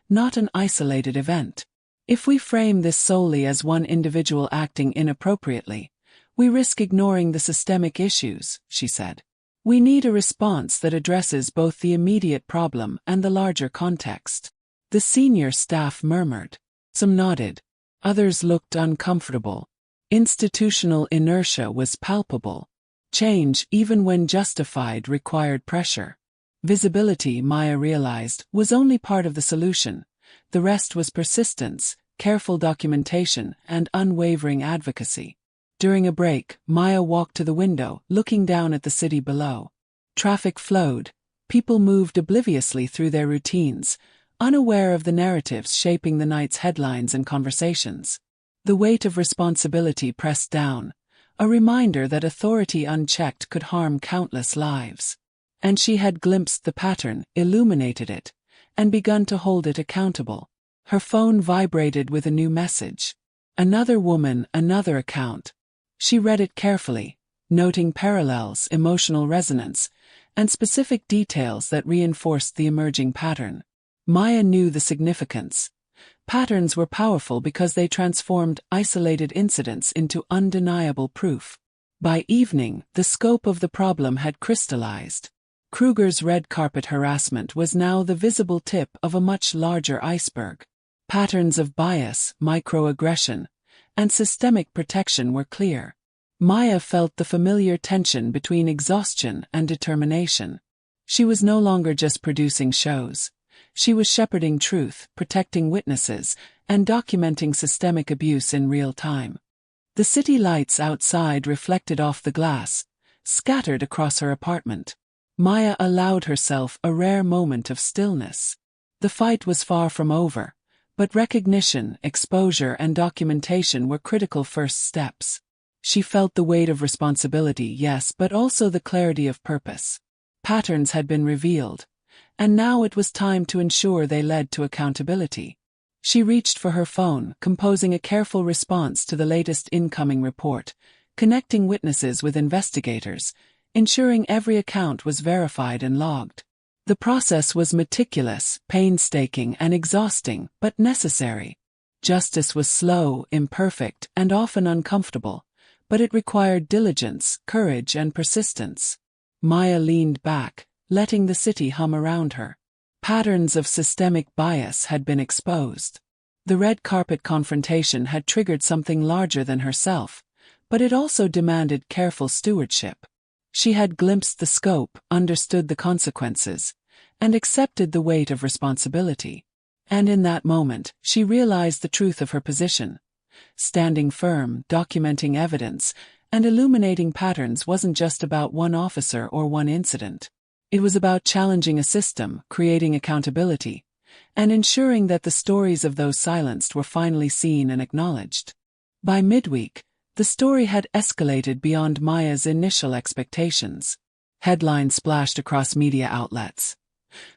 not an isolated event. If we frame this solely as one individual acting inappropriately, we risk ignoring the systemic issues, she said. We need a response that addresses both the immediate problem and the larger context. The senior staff murmured. Some nodded. Others looked uncomfortable. Institutional inertia was palpable. Change, even when justified, required pressure. Visibility, Maya realized, was only part of the solution. The rest was persistence, careful documentation, and unwavering advocacy. During a break, Maya walked to the window, looking down at the city below. Traffic flowed. People moved obliviously through their routines, unaware of the narratives shaping the night's headlines and conversations. The weight of responsibility pressed down, a reminder that authority unchecked could harm countless lives. And she had glimpsed the pattern, illuminated it, and begun to hold it accountable. Her phone vibrated with a new message. Another woman, another account. She read it carefully, noting parallels, emotional resonance, and specific details that reinforced the emerging pattern. Maya knew the significance. Patterns were powerful because they transformed isolated incidents into undeniable proof. By evening, the scope of the problem had crystallized. Kruger's red carpet harassment was now the visible tip of a much larger iceberg. Patterns of bias, microaggression, and systemic protection were clear. Maya felt the familiar tension between exhaustion and determination. She was no longer just producing shows. She was shepherding truth, protecting witnesses, and documenting systemic abuse in real time. The city lights outside reflected off the glass, scattered across her apartment. Maya allowed herself a rare moment of stillness. The fight was far from over, but recognition, exposure, and documentation were critical first steps. She felt the weight of responsibility, yes, but also the clarity of purpose. Patterns had been revealed, and now it was time to ensure they led to accountability. She reached for her phone, composing a careful response to the latest incoming report, connecting witnesses with investigators, ensuring every account was verified and logged. The process was meticulous, painstaking, and exhausting, but necessary. Justice was slow, imperfect, and often uncomfortable, but it required diligence, courage, and persistence. Maya leaned back, letting the city hum around her. Patterns of systemic bias had been exposed. The red carpet confrontation had triggered something larger than herself, but it also demanded careful stewardship. She had glimpsed the scope, understood the consequences, and accepted the weight of responsibility. And in that moment, she realized the truth of her position. Standing firm, documenting evidence, and illuminating patterns wasn't just about one officer or one incident. It was about challenging a system, creating accountability, and ensuring that the stories of those silenced were finally seen and acknowledged. By midweek, the story had escalated beyond Maya's initial expectations. Headlines splashed across media outlets.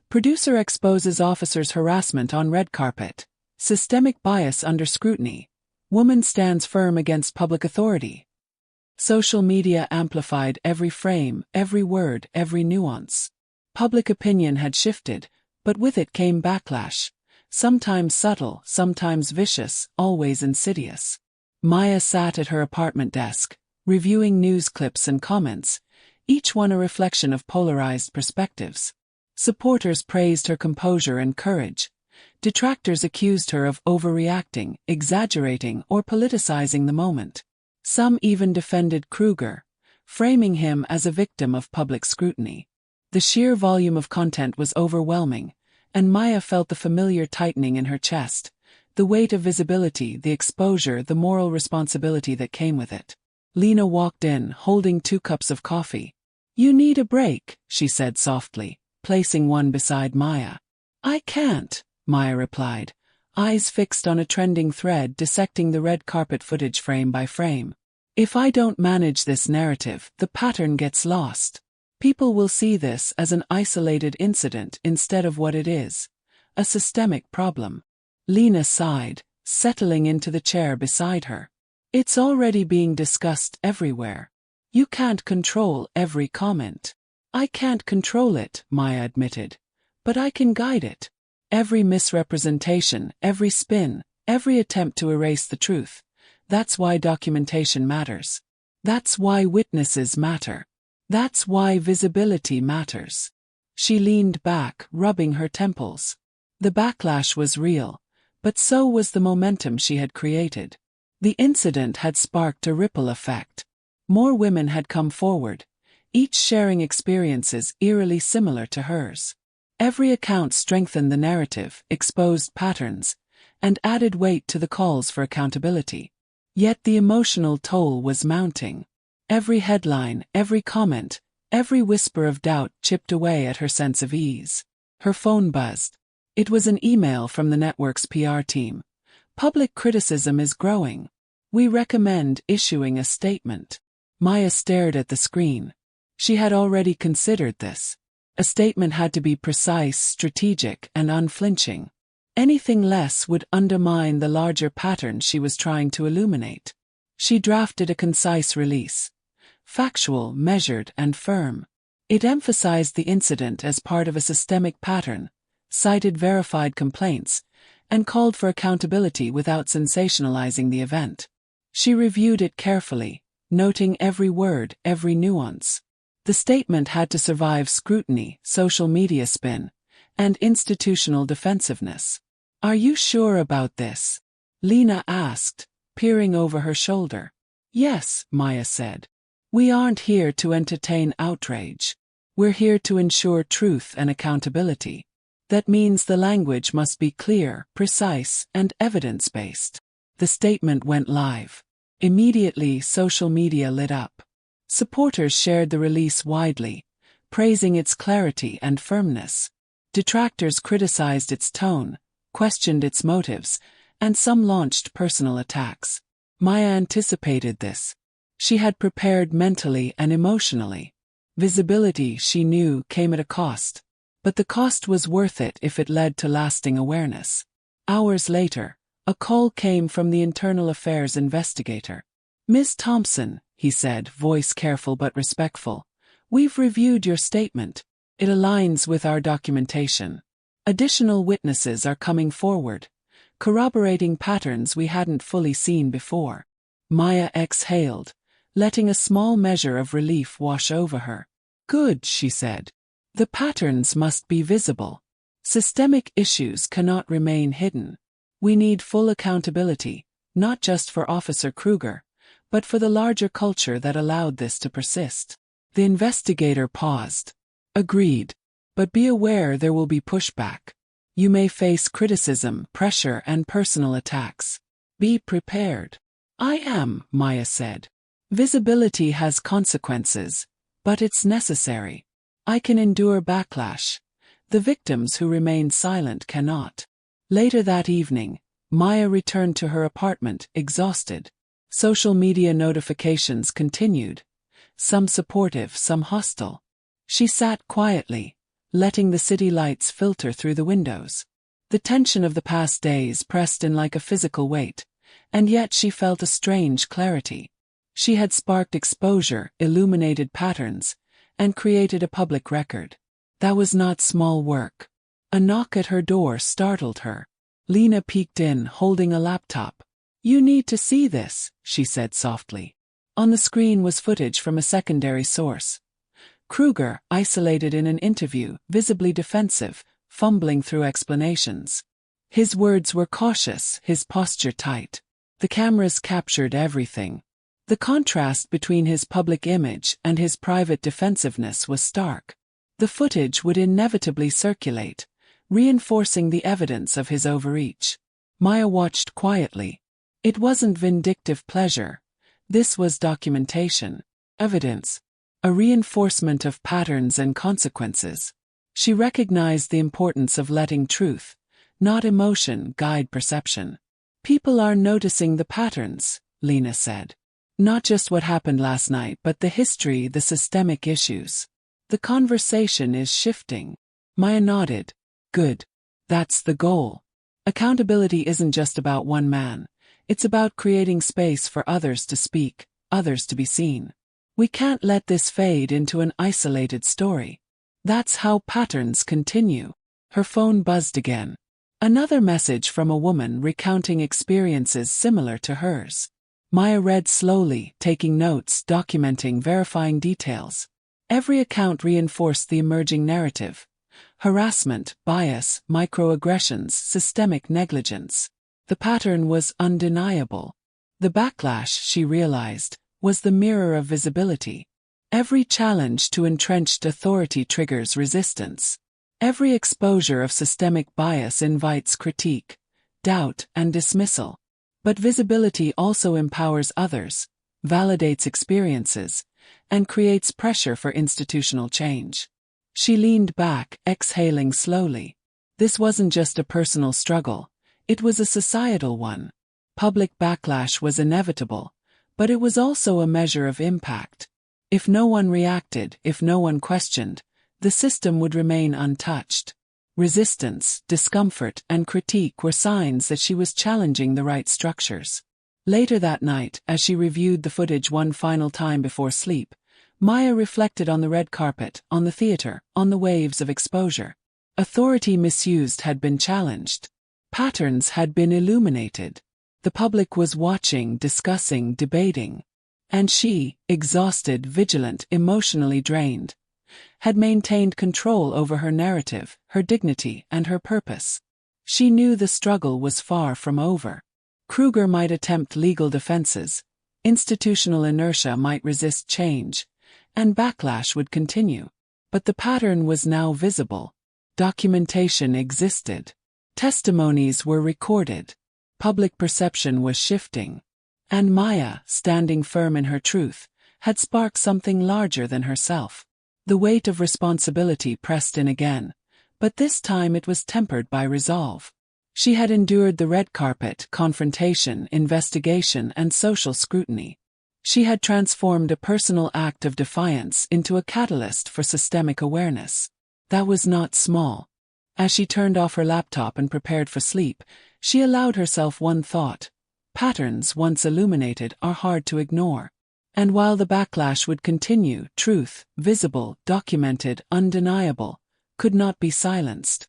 Producer exposes officers' harassment on red carpet. Systemic bias under scrutiny. Woman stands firm against public authority. Social media amplified every frame, every word, every nuance. Public opinion had shifted, but with it came backlash. Sometimes subtle, sometimes vicious, always insidious. Maya sat at her apartment desk, reviewing news clips and comments, each one a reflection of polarized perspectives. Supporters praised her composure and courage, Detractors accused her of overreacting, exaggerating, or politicizing the moment. Some even defended Kruger, framing him as a victim of public scrutiny. The sheer volume of content was overwhelming, and Maya felt the familiar tightening in her chest, the weight of visibility, the exposure, the moral responsibility that came with it. Lena walked in, holding 2 cups of coffee. "You need a break," she said softly, placing one beside Maya. "I can't," Maya replied, eyes fixed on a trending thread dissecting the red carpet footage frame by frame. "If I don't manage this narrative, the pattern gets lost. People will see this as an isolated incident instead of what it is, a systemic problem." Lena sighed, settling into the chair beside her. "It's already being discussed everywhere. You can't control every comment." "I can't control it," Maya admitted, "but I can guide it. Every misrepresentation, every spin, every attempt to erase the truth. That's why documentation matters. That's why witnesses matter. That's why visibility matters." She leaned back, rubbing her temples. The backlash was real, but so was the momentum she had created. The incident had sparked a ripple effect. More women had come forward, each sharing experiences eerily similar to hers. Every account strengthened the narrative, exposed patterns, and added weight to the calls for accountability. Yet the emotional toll was mounting. Every headline, every comment, every whisper of doubt chipped away at her sense of ease. Her phone buzzed. It was an email from the network's PR team. "Public criticism is growing. We recommend issuing a statement." Maya stared at the screen. She had already considered this. A statement had to be precise, strategic, and unflinching. Anything less would undermine the larger pattern she was trying to illuminate. She drafted a concise release. Factual, measured, and firm. It emphasized the incident as part of a systemic pattern, cited verified complaints, and called for accountability without sensationalizing the event. She reviewed it carefully, noting every word, every nuance. The statement had to survive scrutiny, social media spin, and institutional defensiveness. "Are you sure about this?" Lena asked, peering over her shoulder. "Yes," Maya said. "We aren't here to entertain outrage. We're here to ensure truth and accountability. That means the language must be clear, precise, and evidence-based." The statement went live. Immediately, social media lit up. Supporters shared the release widely, praising its clarity and firmness. Detractors criticized its tone, questioned its motives, and some launched personal attacks. Maya anticipated this. She had prepared mentally and emotionally. Visibility, she knew, came at a cost. But the cost was worth it if it led to lasting awareness. Hours later, a call came from the internal affairs investigator. "Ms. Thompson," he said, voice careful but respectful, "we've reviewed your statement. It aligns with our documentation. Additional witnesses are coming forward, corroborating patterns we hadn't fully seen before." Maya exhaled, letting a small measure of relief wash over her. "Good," she said. "The patterns must be visible. Systemic issues cannot remain hidden. We need full accountability, not just for Officer Kruger, but for the larger culture that allowed this to persist." The investigator paused. "Agreed. But be aware there will be pushback. You may face criticism, pressure, and personal attacks. Be prepared." "I am," Maya said. "Visibility has consequences, but it's necessary. I can endure backlash. The victims who remain silent cannot." Later that evening, Maya returned to her apartment, exhausted. Social media notifications continued, some supportive, some hostile. She sat quietly, letting the city lights filter through the windows. The tension of the past days pressed in like a physical weight, and yet she felt a strange clarity. She had sparked exposure, illuminated patterns, and created a public record. That was not small work. A knock at her door startled her. Lena peeked in, holding a laptop. "You need to see this," she said softly. On the screen was footage from a secondary source. Kruger, isolated in an interview, visibly defensive, fumbling through explanations. His words were cautious, his posture tight. The cameras captured everything. The contrast between his public image and his private defensiveness was stark. The footage would inevitably circulate, reinforcing the evidence of his overreach. Maya watched quietly. It wasn't vindictive pleasure. This was documentation, evidence, a reinforcement of patterns and consequences. She recognized the importance of letting truth, not emotion, guide perception. People are noticing the patterns, Lena said. Not just what happened last night, but the history, the systemic issues. The conversation is shifting. Maya nodded. Good. That's the goal. Accountability isn't just about one man. It's about creating space for others to speak, others to be seen. We can't let this fade into an isolated story. That's how patterns continue. Her phone buzzed again. Another message from a woman recounting experiences similar to hers. Maya read slowly, taking notes, documenting, verifying details. Every account reinforced the emerging narrative. Harassment, bias, microaggressions, systemic negligence. The pattern was undeniable. The backlash, she realized, was the mirror of visibility. Every challenge to entrenched authority triggers resistance. Every exposure of systemic bias invites critique, doubt, and dismissal. But visibility also empowers others, validates experiences, and creates pressure for institutional change. She leaned back, exhaling slowly. This wasn't just a personal struggle, it was a societal one. Public backlash was inevitable, but it was also a measure of impact. If no one reacted, if no one questioned, the system would remain untouched. Resistance, discomfort, and critique were signs that she was challenging the right structures. Later that night, as she reviewed the footage one final time before sleep, Maya reflected on the red carpet, on the theater, on the waves of exposure. Authority misused had been challenged. Patterns had been illuminated. The public was watching, discussing, debating. And she, exhausted, vigilant, emotionally drained, had maintained control over her narrative, her dignity, and her purpose. She knew the struggle was far from over. Kruger might attempt legal defenses, institutional inertia might resist change, and backlash would continue. But the pattern was now visible. Documentation existed. Testimonies were recorded. Public perception was shifting. And Maya, standing firm in her truth, had sparked something larger than herself. The weight of responsibility pressed in again, but this time it was tempered by resolve. She had endured the red carpet, confrontation, investigation, and social scrutiny. She had transformed a personal act of defiance into a catalyst for systemic awareness. That was not small. As she turned off her laptop and prepared for sleep, she allowed herself one thought. Patterns, once illuminated, are hard to ignore. And while the backlash would continue, truth, visible, documented, undeniable, could not be silenced.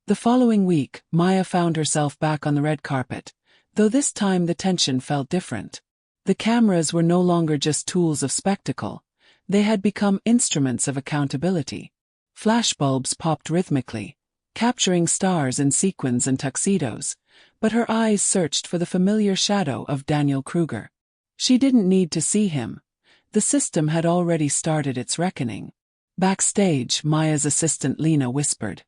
The following week, Maya found herself back on the red carpet, though this time the tension felt different. The cameras were no longer just tools of spectacle, they had become instruments of accountability. Flashbulbs popped rhythmically, capturing stars in sequins and tuxedos, but her eyes searched for the familiar shadow of Daniel Kruger. She didn't need to see him. The system had already started its reckoning. Backstage, Maya's assistant Lena whispered,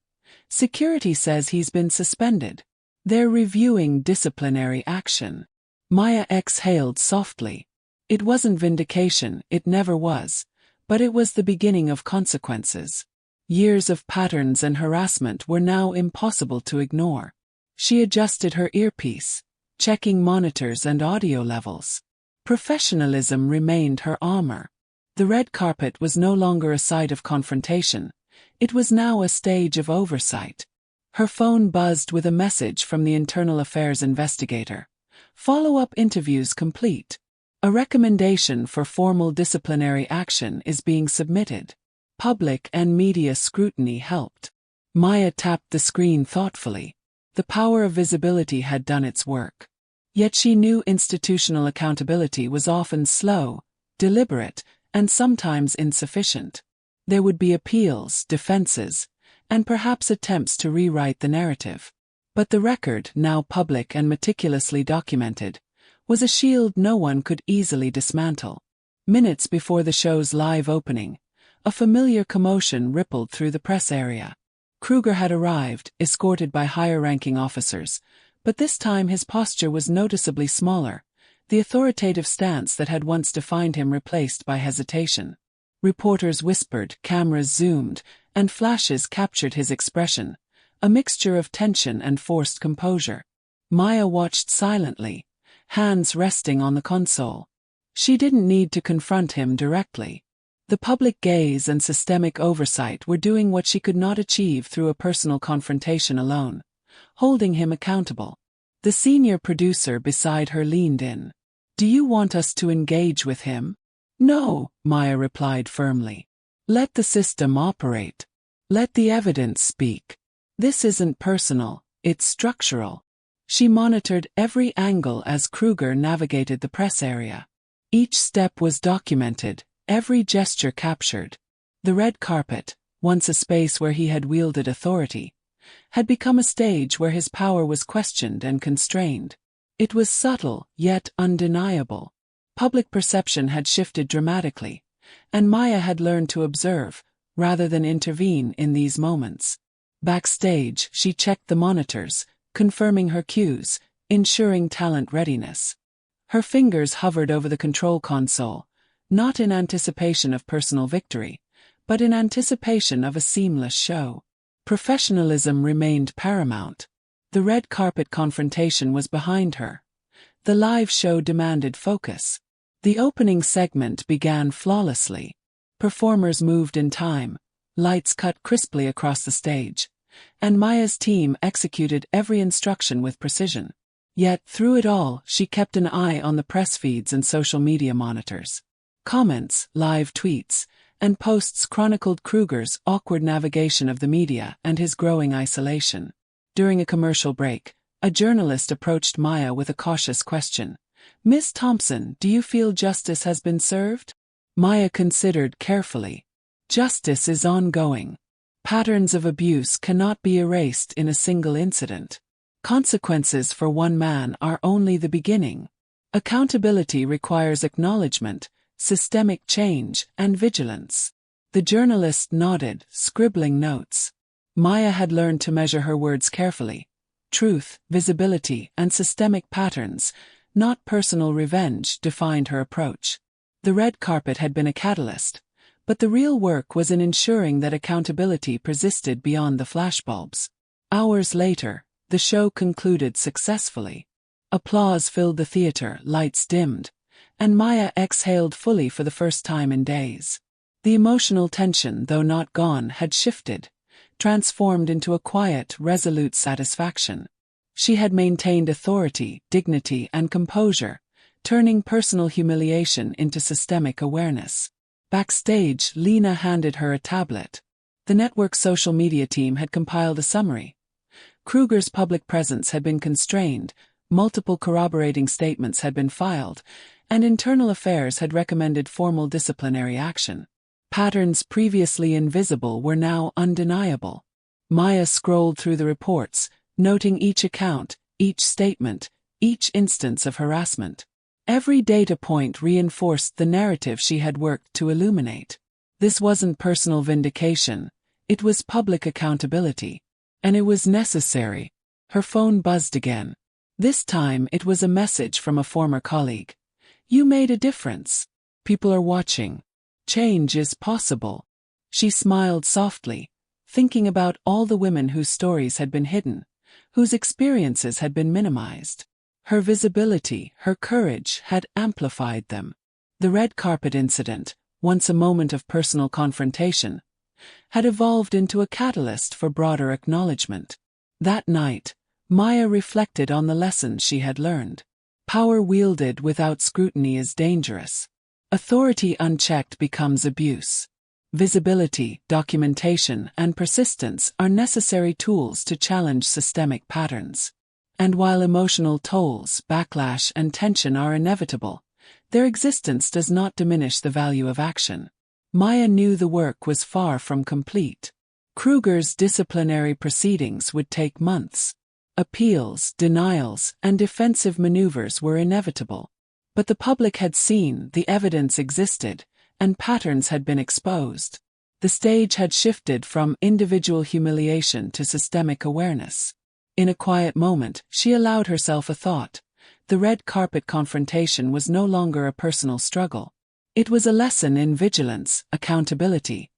"Security says he's been suspended. They're reviewing disciplinary action." Maya exhaled softly. It wasn't vindication, it never was, but it was the beginning of consequences. Years of patterns and harassment were now impossible to ignore. She adjusted her earpiece, checking monitors and audio levels. Professionalism remained her armor. The red carpet was no longer a site of confrontation. It was now a stage of oversight. Her phone buzzed with a message from the Internal Affairs investigator. Follow-up interviews complete. A recommendation for formal disciplinary action is being submitted. Public and media scrutiny helped. Maya tapped the screen thoughtfully. The power of visibility had done its work. Yet she knew institutional accountability was often slow, deliberate, and sometimes insufficient. There would be appeals, defenses, and perhaps attempts to rewrite the narrative. But the record, now public and meticulously documented, was a shield no one could easily dismantle. Minutes before the show's live opening, a familiar commotion rippled through the press area. Kruger had arrived, escorted by higher-ranking officers, but this time his posture was noticeably smaller, the authoritative stance that had once defined him replaced by hesitation. Reporters whispered, cameras zoomed, and flashes captured his expression, a mixture of tension and forced composure. Maya watched silently, hands resting on the console. She didn't need to confront him directly. The public gaze and systemic oversight were doing what she could not achieve through a personal confrontation alone, holding him accountable. The senior producer beside her leaned in. "Do you want us to engage with him?" "No," Maya replied firmly. "Let the system operate. Let the evidence speak. This isn't personal, it's structural." She monitored every angle as Kruger navigated the press area. Each step was documented, every gesture captured. The red carpet, once a space where he had wielded authority, had become a stage where his power was questioned and constrained. It was subtle, yet undeniable. Public perception had shifted dramatically, and Maya had learned to observe, rather than intervene in these moments. Backstage, she checked the monitors, confirming her cues, ensuring talent readiness. Her fingers hovered over the control console, not in anticipation of personal victory, but in anticipation of a seamless show. Professionalism remained paramount. The red carpet confrontation was behind her. The live show demanded focus. The opening segment began flawlessly. Performers moved in time, lights cut crisply across the stage, and Maya's team executed every instruction with precision. Yet, through it all, she kept an eye on the press feeds and social media monitors. Comments, live tweets, and posts chronicled Kruger's awkward navigation of the media and his growing isolation. During a commercial break, a journalist approached Maya with a cautious question. "Miss Thompson, do you feel justice has been served?" Maya considered carefully. Justice is ongoing. Patterns of abuse cannot be erased in a single incident. Consequences for one man are only the beginning. Accountability requires acknowledgement, systemic change, and vigilance. The journalist nodded, scribbling notes. Maya had learned to measure her words carefully. Truth, visibility, and systemic patterns, not personal revenge, defined her approach. The red carpet had been a catalyst, but the real work was in ensuring that accountability persisted beyond the flashbulbs. Hours later, the show concluded successfully. Applause filled the theater, lights dimmed, and Maya exhaled fully for the first time in days. The emotional tension, though not gone, had shifted, transformed into a quiet, resolute satisfaction. She had maintained authority, dignity, and composure, turning personal humiliation into systemic awareness. Backstage, Lena handed her a tablet. The network's social media team had compiled a summary. Kruger's public presence had been constrained, multiple corroborating statements had been filed, and internal affairs had recommended formal disciplinary action. Patterns previously invisible were now undeniable. Maya scrolled through the reports, noting each account, each statement, each instance of harassment. Every data point reinforced the narrative she had worked to illuminate. This wasn't personal vindication, it was public accountability. And it was necessary. Her phone buzzed again. This time it was a message from a former colleague. "You made a difference. People are watching. Change is possible." She smiled softly, thinking about all the women whose stories had been hidden, whose experiences had been minimized. Her visibility, her courage, had amplified them. The red carpet incident, once a moment of personal confrontation, had evolved into a catalyst for broader acknowledgement. That night, Maya reflected on the lessons she had learned. Power wielded without scrutiny is dangerous. Authority unchecked becomes abuse. Visibility, documentation, and persistence are necessary tools to challenge systemic patterns. And while emotional tolls, backlash, and tension are inevitable, their existence does not diminish the value of action. Maya knew the work was far from complete. Kruger's disciplinary proceedings would take months. appeals, denials, and defensive maneuvers were inevitable. But the public had seen, the evidence existed, and patterns had been exposed. The stage had shifted from individual humiliation to systemic awareness. In a quiet moment, she allowed herself a thought. The red carpet confrontation was no longer a personal struggle. It was a lesson in vigilance, accountability,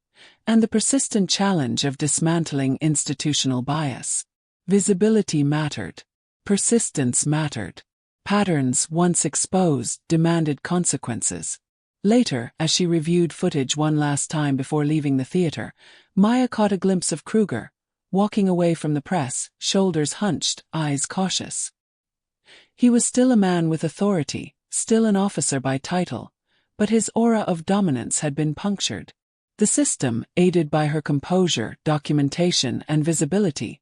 and the persistent challenge of dismantling institutional bias. Visibility mattered. Persistence mattered. Patterns, once exposed, demanded consequences. Later, as she reviewed footage one last time before leaving the theater, Maya caught a glimpse of Kruger, walking away from the press, shoulders hunched, eyes cautious. He was still a man with authority, still an officer by title, but his aura of dominance had been punctured. The system, aided by her composure, documentation, and visibility,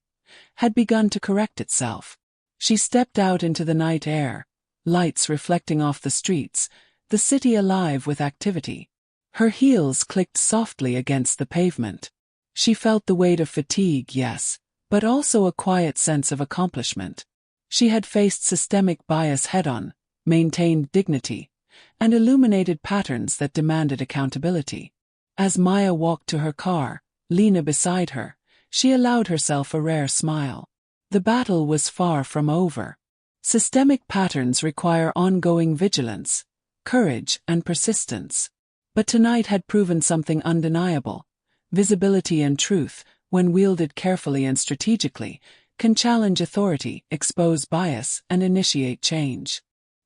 had begun to correct itself. She stepped out into the night air, lights reflecting off the streets, the city alive with activity. Her heels clicked softly against the pavement. She felt the weight of fatigue, yes, but also a quiet sense of accomplishment. She had faced systemic bias head-on, maintained dignity, and illuminated patterns that demanded accountability. As Maya walked to her car, Lena beside her, she allowed herself a rare smile. The battle was far from over. Systemic patterns require ongoing vigilance, courage, and persistence. But tonight had proven something undeniable. Visibility and truth, when wielded carefully and strategically, can challenge authority, expose bias, and initiate change.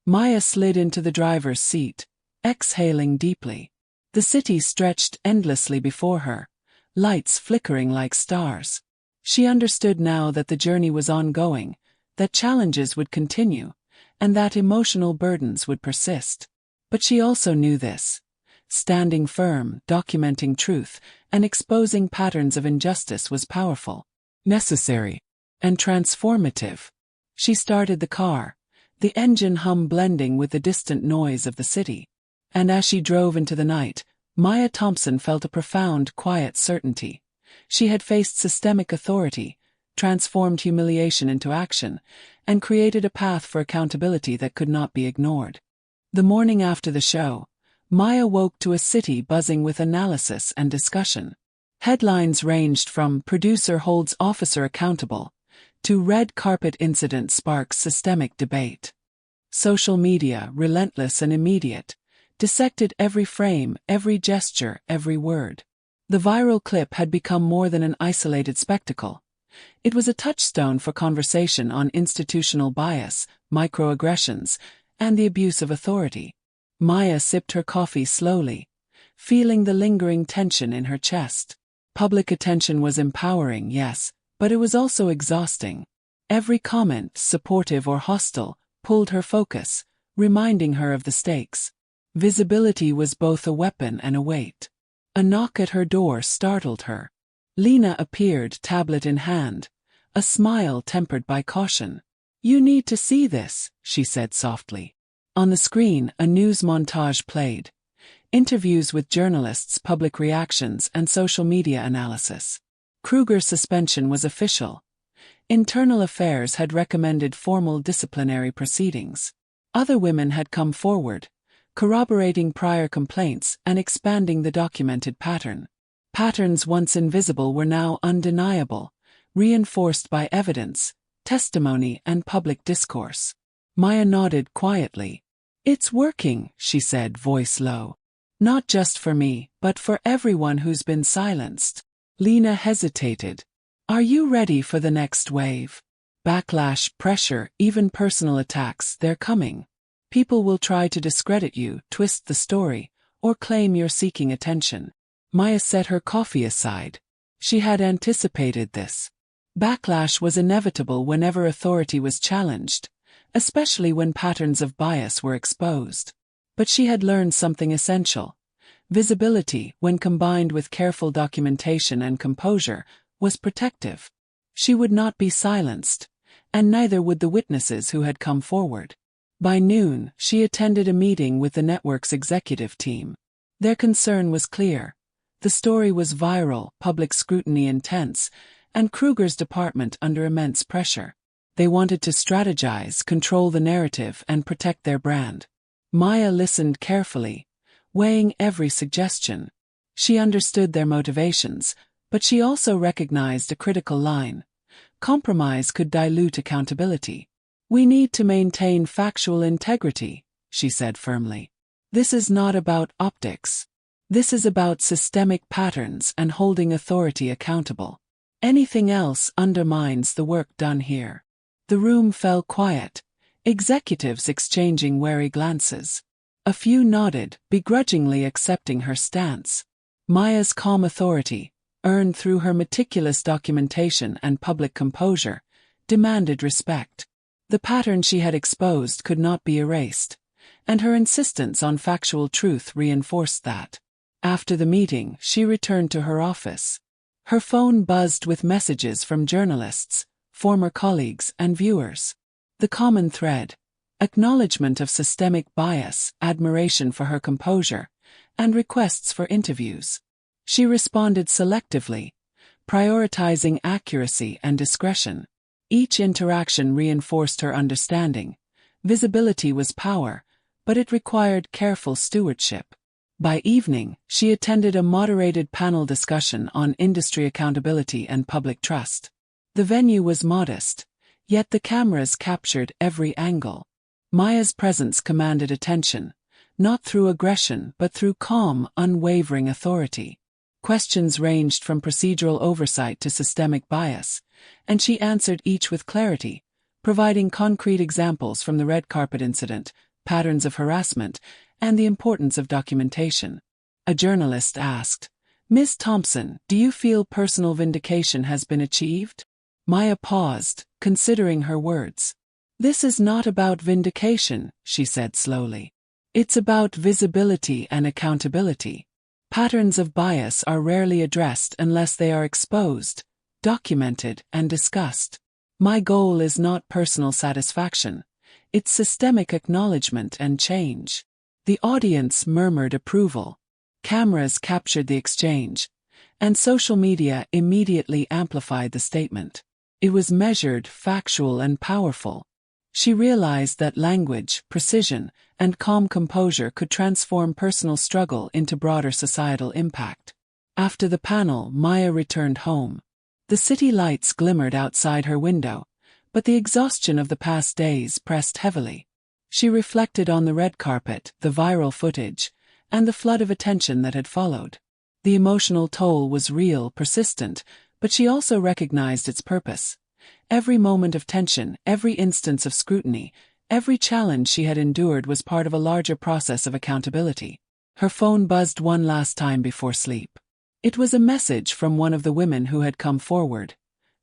Maya slid into the driver's seat, exhaling deeply. The city stretched endlessly before her, lights flickering like stars. She understood now that the journey was ongoing, that challenges would continue, and that emotional burdens would persist. But she also knew this. Standing firm, documenting truth, and exposing patterns of injustice was powerful, necessary, and transformative. She started the car, the engine hum blending with the distant noise of the city. And as she drove into the night, Maya Thompson felt a profound, quiet certainty. She had faced systemic authority, transformed humiliation into action, and created a path for accountability that could not be ignored. The morning after the show, Maya woke to a city buzzing with analysis and discussion. Headlines ranged from "Producer holds officer accountable" to "Red carpet incident sparks systemic debate." Social media, relentless and immediate, dissected every frame, every gesture, every word. The viral clip had become more than an isolated spectacle. It was a touchstone for conversation on institutional bias, microaggressions, and the abuse of authority. Maya sipped her coffee slowly, feeling the lingering tension in her chest. Public attention was empowering, yes, but it was also exhausting. Every comment, supportive or hostile, pulled her focus, reminding her of the stakes. Visibility was both a weapon and a weight. A knock at her door startled her. Lena appeared, tablet in hand, a smile tempered by caution. "You need to see this," she said softly. On the screen, a news montage played. Interviews with journalists, public reactions, and social media analysis. Kruger's suspension was official. Internal Affairs had recommended formal disciplinary proceedings. Other women had come forward, corroborating prior complaints and expanding the documented pattern. Patterns once invisible were now undeniable, reinforced by evidence, testimony, and public discourse. Maya nodded quietly. "It's working," she said, voice low. "Not just for me, but for everyone who's been silenced." Lena hesitated. "Are you ready for the next wave?" "Backlash, pressure, even personal attacks, they're coming. People will try to discredit you, twist the story, or claim you're seeking attention." Maya set her coffee aside. She had anticipated this. Backlash was inevitable whenever authority was challenged, especially when patterns of bias were exposed. But she had learned something essential. Visibility, when combined with careful documentation and composure, was protective. She would not be silenced, and neither would the witnesses who had come forward. By noon, she attended a meeting with the network's executive team. Their concern was clear. The story was viral, public scrutiny intense, and Kruger's department under immense pressure. They wanted to strategize, control the narrative, and protect their brand. Maya listened carefully, weighing every suggestion. She understood their motivations, but she also recognized a critical line. Compromise could dilute accountability. "We need to maintain factual integrity," she said firmly. "This is not about optics. This is about systemic patterns and holding authority accountable. Anything else undermines the work done here." The room fell quiet, executives exchanging wary glances. A few nodded, begrudgingly accepting her stance. Maya's calm authority, earned through her meticulous documentation and public composure, demanded respect. The pattern she had exposed could not be erased, and her insistence on factual truth reinforced that. After the meeting, she returned to her office. Her phone buzzed with messages from journalists, former colleagues, and viewers. The common thread: acknowledgement of systemic bias, admiration for her composure, and requests for interviews. She responded selectively, prioritizing accuracy and discretion. Each interaction reinforced her understanding. Visibility was power, but it required careful stewardship. By evening, she attended a moderated panel discussion on industry accountability and public trust. The venue was modest, yet the cameras captured every angle. Maya's presence commanded attention, not through aggression but through calm, unwavering authority. Questions ranged from procedural oversight to systemic bias, and she answered each with clarity, providing concrete examples from the red carpet incident, patterns of harassment, and the importance of documentation. A journalist asked, "Ms. Thompson, do you feel personal vindication has been achieved?" Maya paused, considering her words. "This is not about vindication," she said slowly. "It's about visibility and accountability. Patterns of bias are rarely addressed unless they are exposed, documented, and discussed. My goal is not personal satisfaction. It's systemic acknowledgement and change." The audience murmured approval. Cameras captured the exchange, and social media immediately amplified the statement. It was measured, factual, and powerful. She realized that language, precision, and calm composure could transform personal struggle into broader societal impact. After the panel, Maya returned home. The city lights glimmered outside her window, but the exhaustion of the past days pressed heavily. She reflected on the red carpet, the viral footage, and the flood of attention that had followed. The emotional toll was real, persistent, but she also recognized its purpose. Every moment of tension, every instance of scrutiny, every challenge she had endured was part of a larger process of accountability. Her phone buzzed one last time before sleep. It was a message from one of the women who had come forward.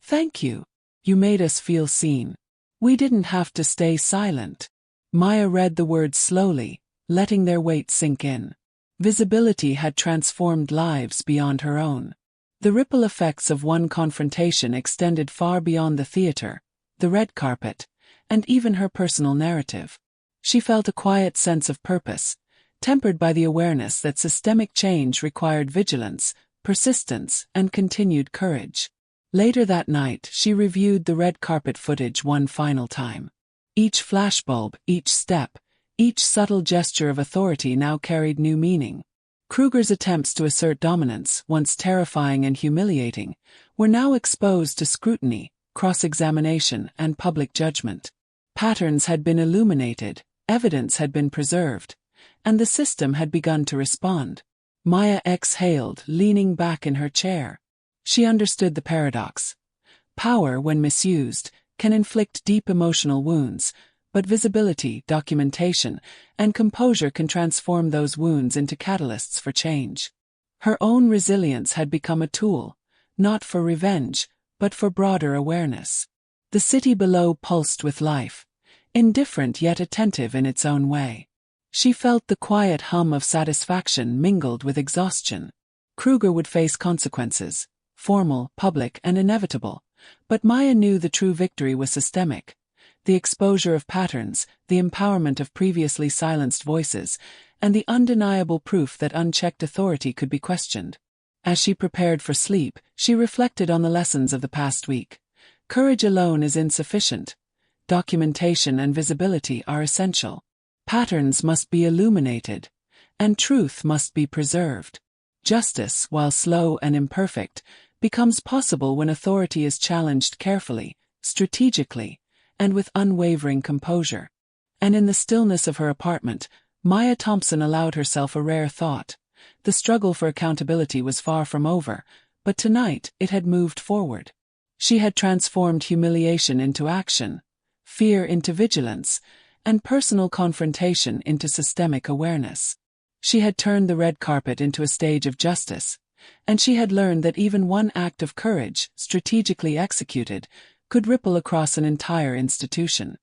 "Thank you. You made us feel seen. We didn't have to stay silent." Maya read the words slowly, letting their weight sink in. Visibility had transformed lives beyond her own. The ripple effects of one confrontation extended far beyond the theater, the red carpet, and even her personal narrative. She felt a quiet sense of purpose, tempered by the awareness that systemic change required vigilance, persistence, and continued courage. Later that night, she reviewed the red carpet footage one final time. Each flashbulb, each step, each subtle gesture of authority now carried new meaning. Kruger's attempts to assert dominance, once terrifying and humiliating, were now exposed to scrutiny, cross-examination, and public judgment. Patterns had been illuminated, evidence had been preserved, and the system had begun to respond. Maya exhaled, leaning back in her chair. She understood the paradox. Power, when misused, can inflict deep emotional wounds, but visibility, documentation, and composure can transform those wounds into catalysts for change. Her own resilience had become a tool, not for revenge, but for broader awareness. The city below pulsed with life, indifferent yet attentive in its own way. She felt the quiet hum of satisfaction mingled with exhaustion. Kruger would face consequences, formal, public, and inevitable, but Maya knew the true victory was systemic. The exposure of patterns, the empowerment of previously silenced voices, and the undeniable proof that unchecked authority could be questioned. As she prepared for sleep, she reflected on the lessons of the past week. Courage alone is insufficient. documentation and visibility are essential. Patterns must be illuminated, and truth must be preserved. Justice, while slow and imperfect, becomes possible when authority is challenged carefully, strategically, and with unwavering composure. And in the stillness of her apartment, Maya Thompson allowed herself a rare thought. The struggle for accountability was far from over, but tonight it had moved forward. She had transformed humiliation into action, fear into vigilance, and personal confrontation into systemic awareness. She had turned the red carpet into a stage of justice, and she had learned that even one act of courage, strategically executed, could ripple across an entire institution.